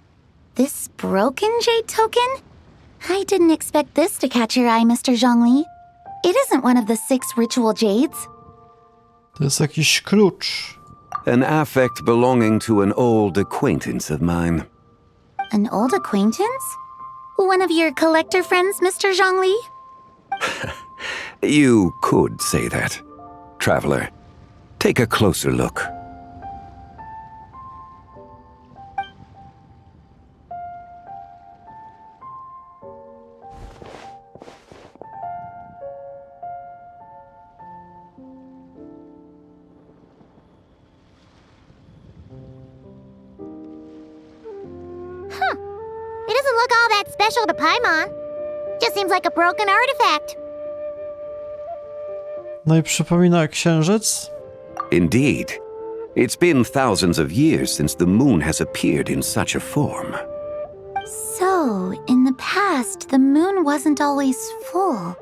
This broken jade token? I didn't expect this to catch your eye, Mr. Zhongli. It isn't one of the 6 ritual jades. To jest jakiś klucz. An affect belonging to an old acquaintance of mine. An old acquaintance? One of your collector friends, Mr. Zhongli? You could say that. Traveler, take a closer look. It doesn't look all that special to Paimon. Just seems like a broken artifact. No i przypomina księżyc? Indeed. It's been thousands of years since the moon has appeared in such a form. So, in the past, the moon wasn't always full.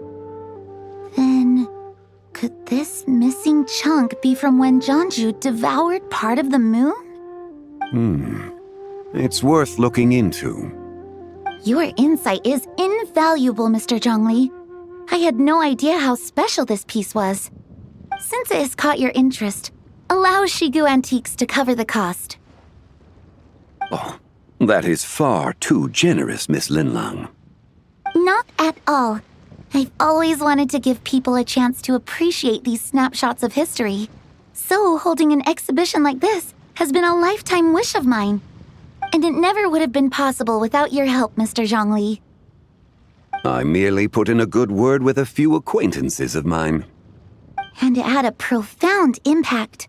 Then, could this missing chunk be from when Jeonju devoured part of the moon? It's worth looking into. Your insight is invaluable, Mr. Zhongli. I had no idea how special this piece was. Since it has caught your interest, allow Shigu Antiques to cover the cost. Oh, that is far too generous, Miss Linlang. Not at all. I've always wanted to give people a chance to appreciate these snapshots of history. So holding an exhibition like this has been a lifetime wish of mine. And it never would have been possible without your help, Mr. Zhongli. I merely put in a good word with a few acquaintances of mine. And it had a profound impact.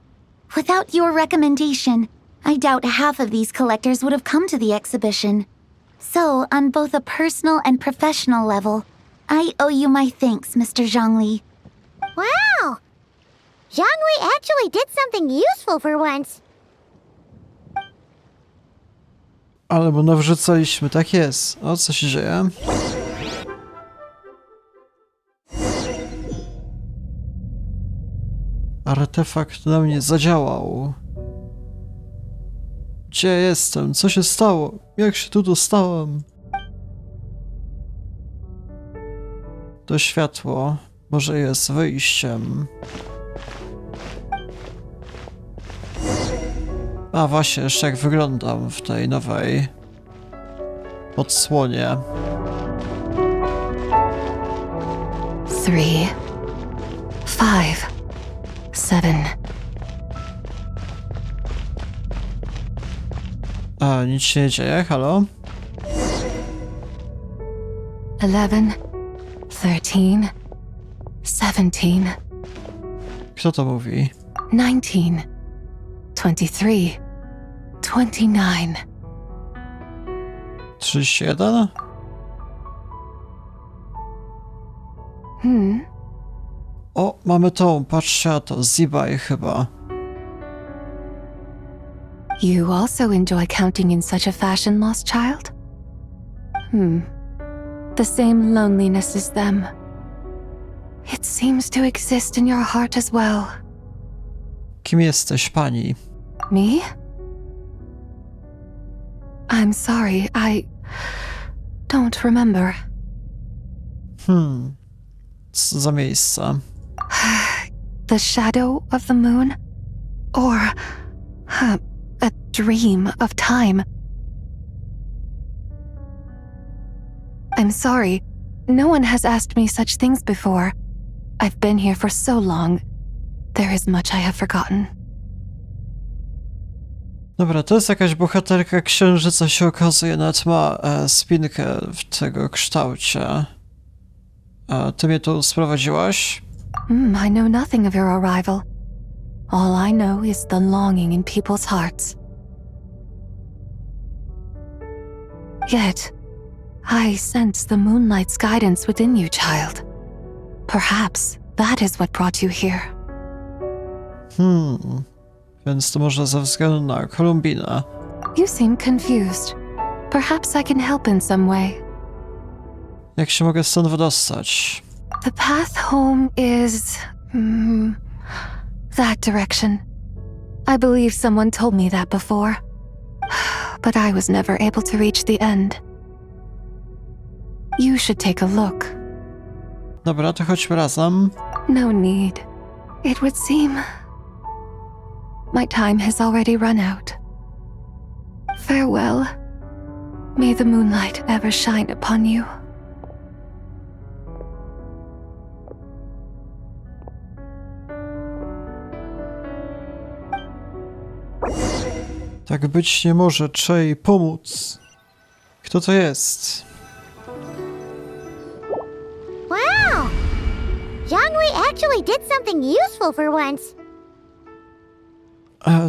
Without your recommendation, I doubt half of these collectors would have come to the exhibition. So, on both a personal and professional level, I owe you my thanks, Mr. Zhongli. Wow! Jiangwei actually did something useful for once. Ale mu nawrzucaliśmy, tak jest. O, co się dzieje? Artefakt na mnie zadziałał. Gdzie jestem? Co się stało? Jak się tu dostałem? To światło może jest wyjściem. A właśnie, jeszcze jak wyglądam w tej nowej odsłonie. 3, 5, 7. A, nic się nie dzieje, halo? 11, 13, 17, Kto to mówi? 19, 23, 29. 31? O, mamy tą, patrzcie na to, Zibai chyba. You also enjoy counting in such a fashion, lost child? The same loneliness as them. It seems to exist in your heart as well. Kim jesteś, pani? Me? I'm sorry, I don't remember. Co za miejsce? The shadow of the moon? Or a dream of time? I'm sorry, no one has asked me such things before. I've been here for so long. There is much I have forgotten. Dobra, to jest jakaś bohaterka księżyca, się okazuje, nawet ma spinkę w tego kształcie. Ty mnie tu sprowadziłaś? I know nothing of your arrival. All I know is the longing in people's hearts. Yet, I sense the moonlight's guidance within you, child. Perhaps that is what brought you here. Więc to może ze względu na Kolumbinę. You seem confused. Perhaps I can help in some way. Jak się mogę stąd wydostać? The path home is... that direction. I believe someone told me that before. But I was never able to reach the end. You should take a look. Dobra, to chodźmy razem. No need. It would seem... my time has already run out. Farewell. May the moonlight ever shine upon you. Tak być nie może, trzeba jej pomóc. Kto to jest? Wow! Jiangwei actually did something useful for once.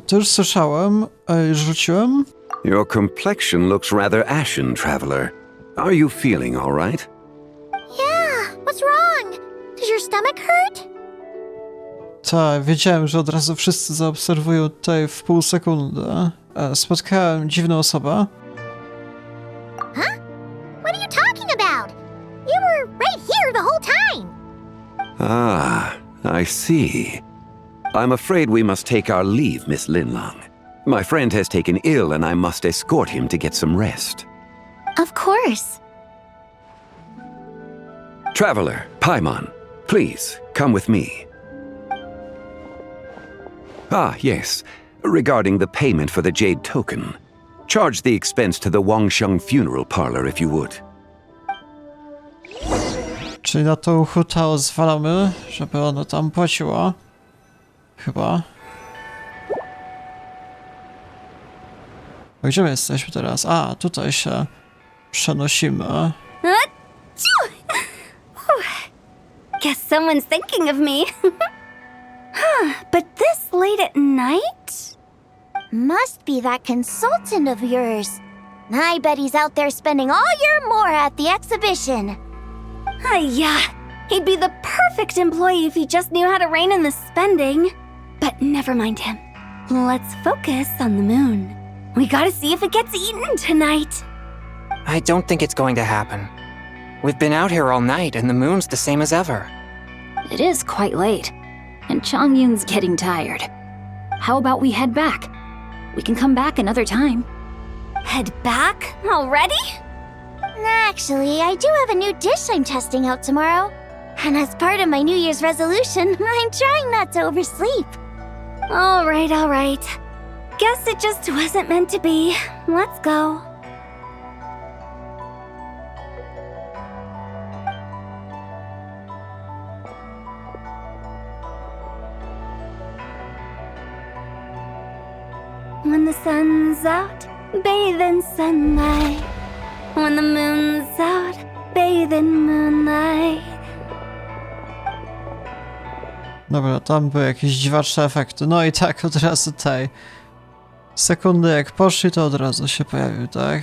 To już słyszałem, już rzuciłem. Your complexion looks rather ashen, traveler. Are you feeling all right? Yeah, what's wrong? Does your stomach hurt? Tak, wiedziałem, że od razu wszyscy zaobserwują tutaj w pół sekundy. Spotkałem dziwną osobę. Huh? What are you talking about? You were right here the whole time. Ah, I see. I'm afraid we must take our leave, Miss Linlong. My friend has taken ill and I must escort him to get some rest. Of course. Traveler, Paimon, please, come with me. Ah, yes. Regarding the payment for the jade token. Charge the expense to the Wangsheng funeral parlor if you would. Czyli na tą hutę zwalamy, żeby ona tam płaciła. Chyba. A gdzie my jesteśmy teraz? A, tutaj się przenosimy. Guess someone's thinking of me. But this late at night? Must be that consultant of yours. I bet he's out there spending all year more at the exhibition. Yeah, he'd be the perfect perfect employee if he just knew how to rein in the spending. But never mind him. Let's focus on the moon. We gotta see if it gets eaten tonight. I don't think it's going to happen. We've been out here all night and the moon's the same as ever. It is quite late, and Chongyun's getting tired. How about we head back? We can come back another time. Head back? Already? Actually, I do have a new dish I'm testing out tomorrow. And as part of my New Year's resolution, I'm trying not to oversleep. All right. Guess it just wasn't meant to be. Let's go. When the sun's out, bathe in sunlight. When the moon's out, bathe in moonlight. Dobra, tam były jakieś dziwaczne efekty. No i tak, od razu tej sekundy jak poszli, to od razu się pojawił, tak?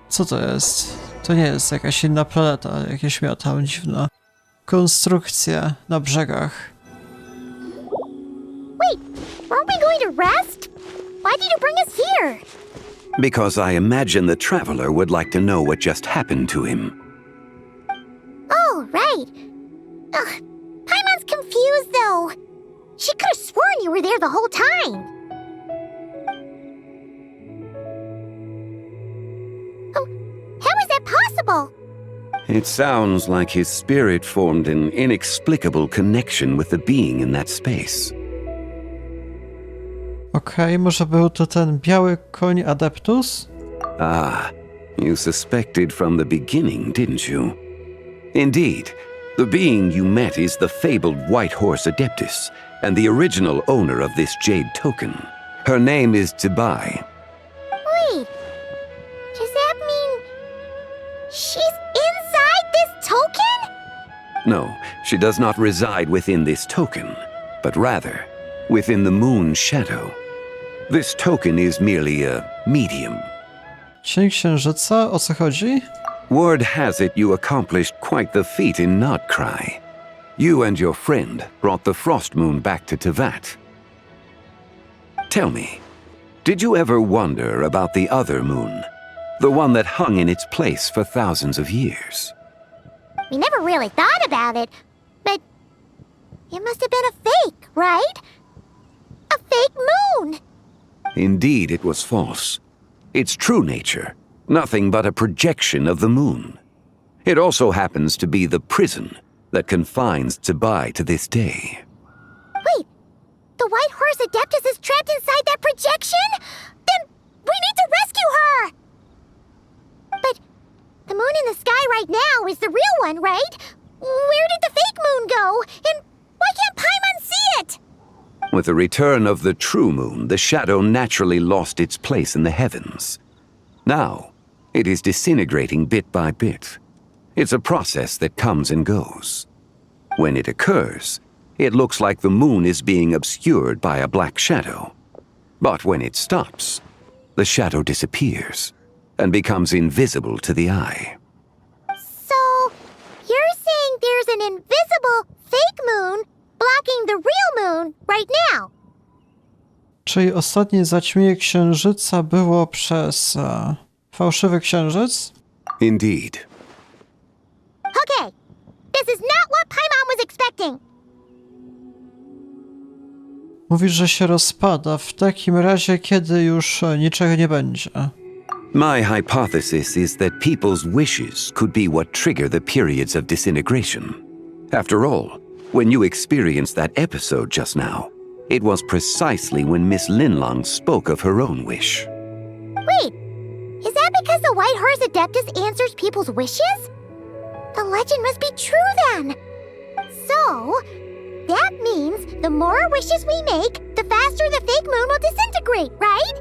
Co to jest? To nie jest jakaś inna planeta, jakieś miała tam dziwna konstrukcja na brzegach. Wait, aren't we going to rest? Why did you bring us here? Because I imagine the traveler would like to know what just happened to him. Oh, right. Ugh, Paimon's confused, though. She could have sworn you were there the whole time. Oh, how is that possible? It sounds like his spirit formed an inexplicable connection with the being in that space. Okej, może był to ten biały koń Adeptus? Ah, you suspected from the beginning, didn't you? Indeed, the being you met is the fabled White Horse Adeptus, and the original owner of this jade token. Her name is Zibai. Wait, does that mean she's inside this token? No, she does not reside within this token, but rather within the moon's shadow. This token is merely a medium. Cień księżyca? O co chodzi? Word has it you accomplished quite the feat in Nod-Krai. You and your friend brought the Frost Moon back to Tevat. Tell me, did you ever wonder about the other moon? The one that hung in its place for thousands of years? We never really thought about it, but it must have been a fake, right? A fake moon! Indeed, it was false. Its true nature, nothing but a projection of the moon. It also happens to be the prison that confines Zibai to this day. Wait, the White Horse Adeptus is trapped inside that projection? Then we need to rescue her! But the moon in the sky right now is the real one, right? Where did the fake moon go? And why can't Paimon see it? With the return of the true moon, the shadow naturally lost its place in the heavens. Now, it is disintegrating bit by bit. It's a process that comes and goes. When it occurs, it looks like the moon is being obscured by a black shadow. But when it stops, the shadow disappears and becomes invisible to the eye. So, you're saying there's an invisible fake moon blocking the real moon right now? Czyli ostatnie zaćmienie księżyca było przez fałszywy księżyc? Indeed. Okay, this is not what Paimon was expecting. Mówisz, że się rozpada. W takim razie, kiedy już niczego nie będzie. My hypothesis is that people's wishes could be what trigger the periods of disintegration. After all, when you experienced that episode just now, it was precisely when Miss Linlong spoke of her own wish. Wait, is that because the White Horse Adeptus answers people's wishes? The legend must be true then. So, that means the more wishes we make, the faster the fake moon will disintegrate, right?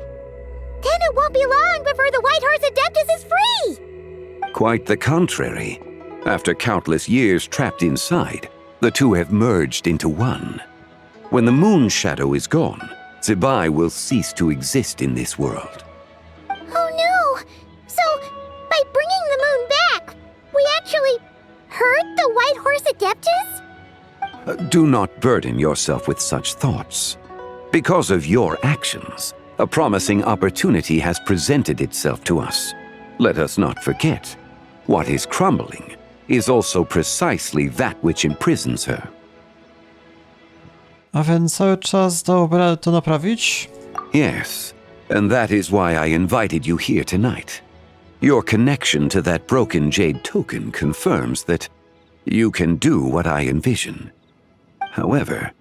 Then it won't be long before the White Horse Adeptus is free! Quite the contrary. After countless years trapped inside, the two have merged into one. When the moon shadow is gone, Zibai will cease to exist in this world. Oh no! So, by bringing the moon back, we actually hurt the White Horse Adeptus? Do not burden yourself with such thoughts. Because of your actions, a promising opportunity has presented itself to us. Let us not forget, what is crumbling is also precisely that which imprisons her. A więc cały czas dałoby radę to naprawić? Yes, and that is why I invited you here tonight. Your connection to that broken jade token confirms that you can do what I envision. However,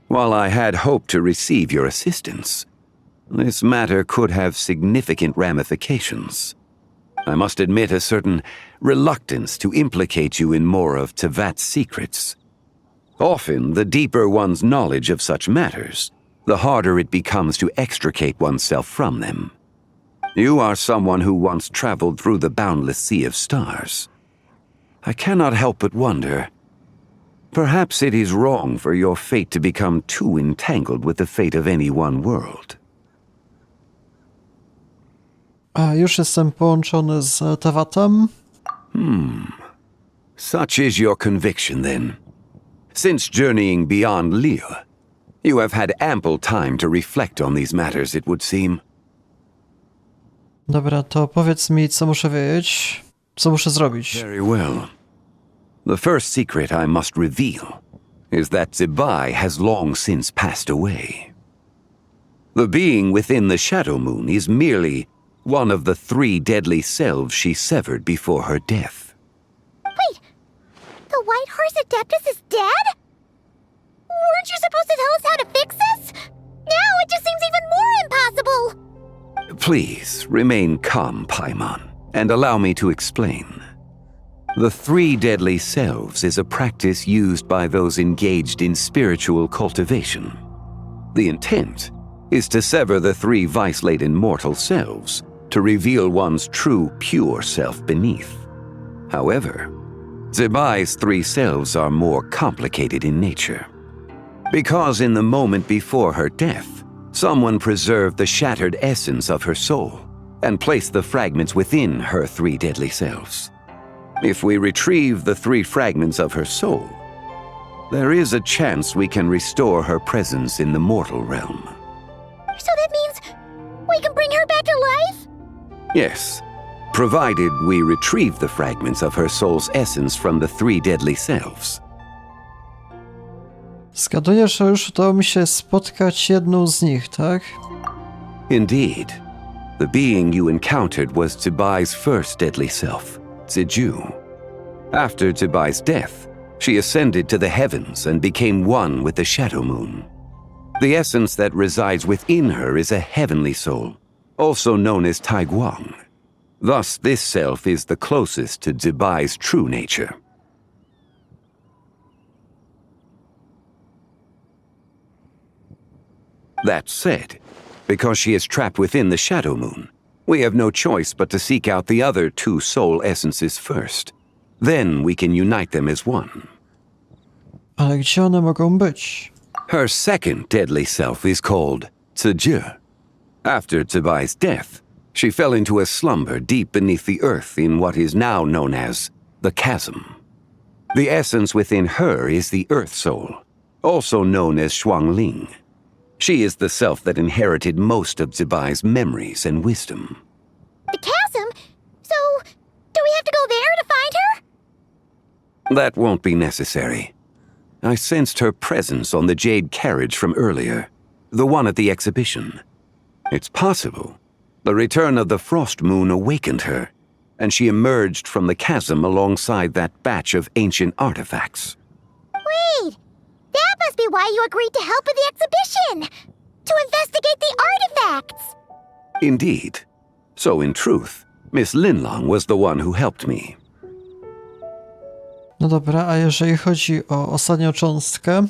while I had hoped to receive your assistance, this matter could have significant ramifications. I must admit a certain reluctance to implicate you in more of Tevat's secrets. Often, the deeper one's knowledge of such matters, the harder it becomes to extricate oneself from them. You are someone who once traveled through the boundless sea of stars. I cannot help but wonder, perhaps it is wrong for your fate to become too entangled with the fate of any one world. A już jestem połączony z Tevatem? Such is your conviction then. Since journeying beyond Liyue, you have had ample time to reflect on these matters, it would seem. Dobra, to powiedz mi, co muszę wiedzieć, co muszę zrobić. Very well. The first secret I must reveal is that Zibai has long since passed away. The being within the Shadow Moon is merely one of the 3 deadly selves she severed before her death. Wait, the White Horse Adeptus is dead? Weren't you supposed to tell us how to fix this? Now it just seems even more impossible! Please, remain calm, Paimon, and allow me to explain. The 3 deadly selves is a practice used by those engaged in spiritual cultivation. The intent is to sever the 3 vice-laden mortal selves to reveal one's true, pure self beneath. However, Zibai's 3 selves are more complicated in nature. Because in the moment before her death, someone preserved the shattered essence of her soul and placed the fragments within her 3 deadly selves. If we retrieve the 3 fragments of her soul, there is a chance we can restore her presence in the mortal realm. So that means we can bring her back to life? Yes, provided we retrieve the fragments of her soul's essence from the 3 deadly selves. Zgaduję, że już udało mi się spotkać jedną z nich, tak? Indeed. The being you encountered was Zibai's first deadly self, Ziju. After Zibai's death, she ascended to the heavens and became one with the Shadow Moon. The essence that resides within her is a heavenly soul, also known as Taiguang. Thus, this self is the closest to Zibai's true nature. That said, because she is trapped within the Shadow Moon, we have no choice but to seek out the other 2 soul essences first. Then we can unite them as one. Ale gdzie one mogą być? Her second deadly self is called Ziju. After Zibai's death, she fell into a slumber deep beneath the earth in what is now known as the Chasm. The essence within her is the Earth Soul, also known as Shuangling. She is the self that inherited most of Zibai's memories and wisdom. The chasm? So, do we have to go there to find her? That won't be necessary. I sensed her presence on the jade carriage from earlier, the one at the exhibition. It's possible the return of the Frost Moon awakened her, and she emerged from the chasm alongside that batch of ancient artifacts. Wait! That must be why you agreed to help with the exhibition! To investigate the artifacts! Indeed. So in truth, Miss Linlong was the one who helped me. No dobra, a jeżeli chodzi o ostatnią cząstkę?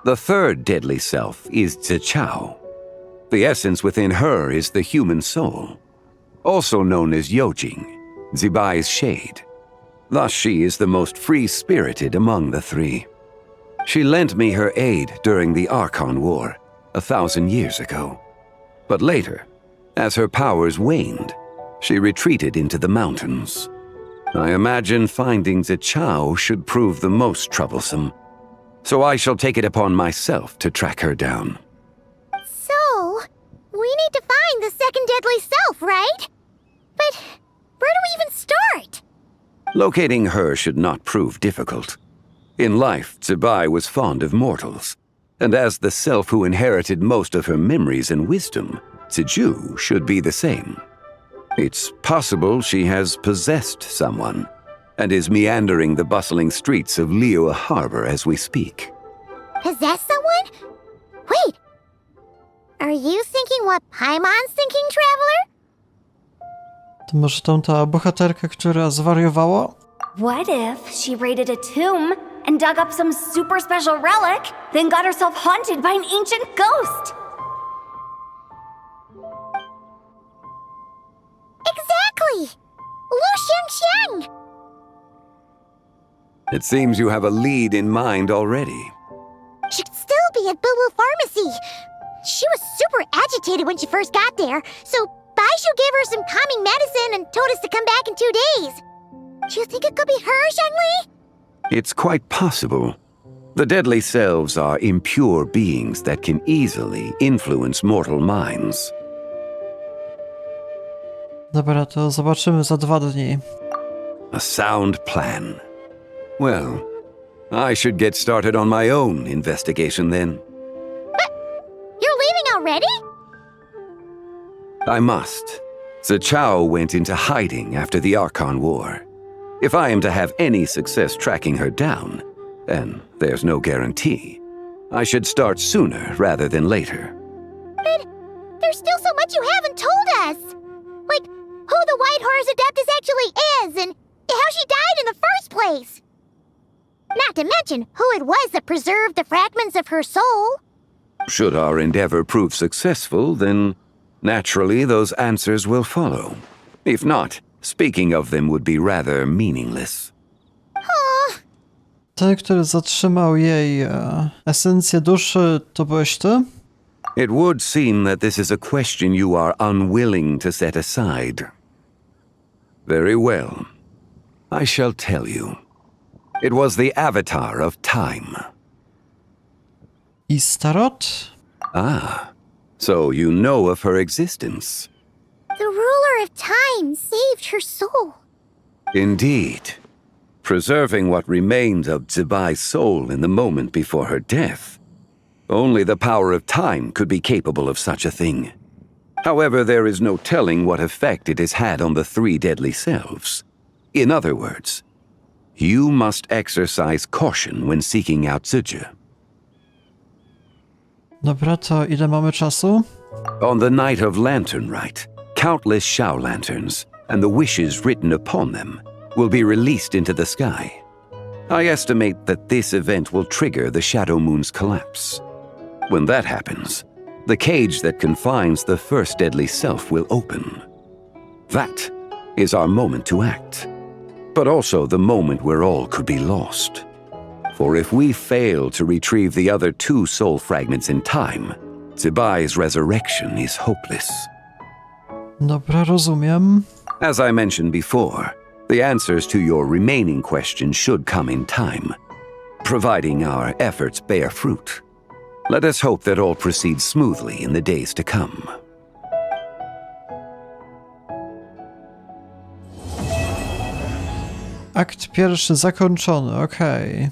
The third deadly self is Zichao. The essence within her is the human soul, also known as Yojing, Zibai's shade. Thus she is the most free-spirited among the 3. She lent me her aid during the Archon War 1,000 years ago. But later, as her powers waned, she retreated into the mountains. I imagine finding Zichao should prove the most troublesome, so I shall take it upon myself to track her down. So, we need to find the second deadly self, right? But where do we even start? Locating her should not prove difficult. In life, Zibai was fond of mortals, and as the self who inherited most of her memories and wisdom, Ziju should be the same. It's possible she has possessed someone, and is meandering the bustling streets of Liyue Harbor as we speak. Possess someone? Wait! Are you thinking what Paimon's thinking, Traveler? To może ta bohaterka, która zwariowała? What if she raided a tomb and dug up some super special relic, then got herself haunted by an ancient ghost? Exactly! Lu Xiangxiang! It seems you have a lead in mind already. She'd still be at Boo Boo Pharmacy. She was super agitated when she first got there, so Baishu gave her some calming medicine and told us to come back in 2 days. Do you think it could be her, Zhengli? It's quite possible. The deadly selves are impure beings that can easily influence mortal minds. Dobra, to zobaczymy za 2 dni. A sound plan. Well, I should get started on my own investigation then. But you're leaving already? I must. Zichao went into hiding after the Archon War. If I am to have any success tracking her down, and there's no guarantee, I should start sooner rather than later. But there's still so much you haven't told us. Like, who the White Horse Adeptus actually is, and how she died in the first place. Not to mention who it was that preserved the fragments of her soul. Should our endeavor prove successful, then naturally those answers will follow. If not, speaking of them would be rather meaningless. Ten, który zatrzymał jej esencję duszy, to byłeś ty? It would seem that this is a question you are unwilling to set aside. Very well. I shall tell you. It was the Avatar of Time. Istarot? Ah, so you know of her existence. The ruler of time saved her soul. Indeed. Preserving what remained of Zibai's soul in the moment before her death. Only the power of time could be capable of such a thing. However, there is no telling what effect it has had on the 3 deadly selves. In other words, you must exercise caution when seeking out Ziju. Dobra, to ile mamy czasu? On the night of Lantern Rite, countless Shao lanterns, and the wishes written upon them, will be released into the sky. I estimate that this event will trigger the Shadow Moon's collapse. When that happens, the cage that confines the first deadly self will open. That is our moment to act, but also the moment where all could be lost. For if we fail to retrieve the other 2 soul fragments in time, Zibai's resurrection is hopeless. Dobra, rozumiem. As I mentioned before, the answers to your remaining questions should come in time, providing our efforts bear fruit. Let us hope that all proceeds smoothly in the days to come. Akt pierwszy zakończony, okej.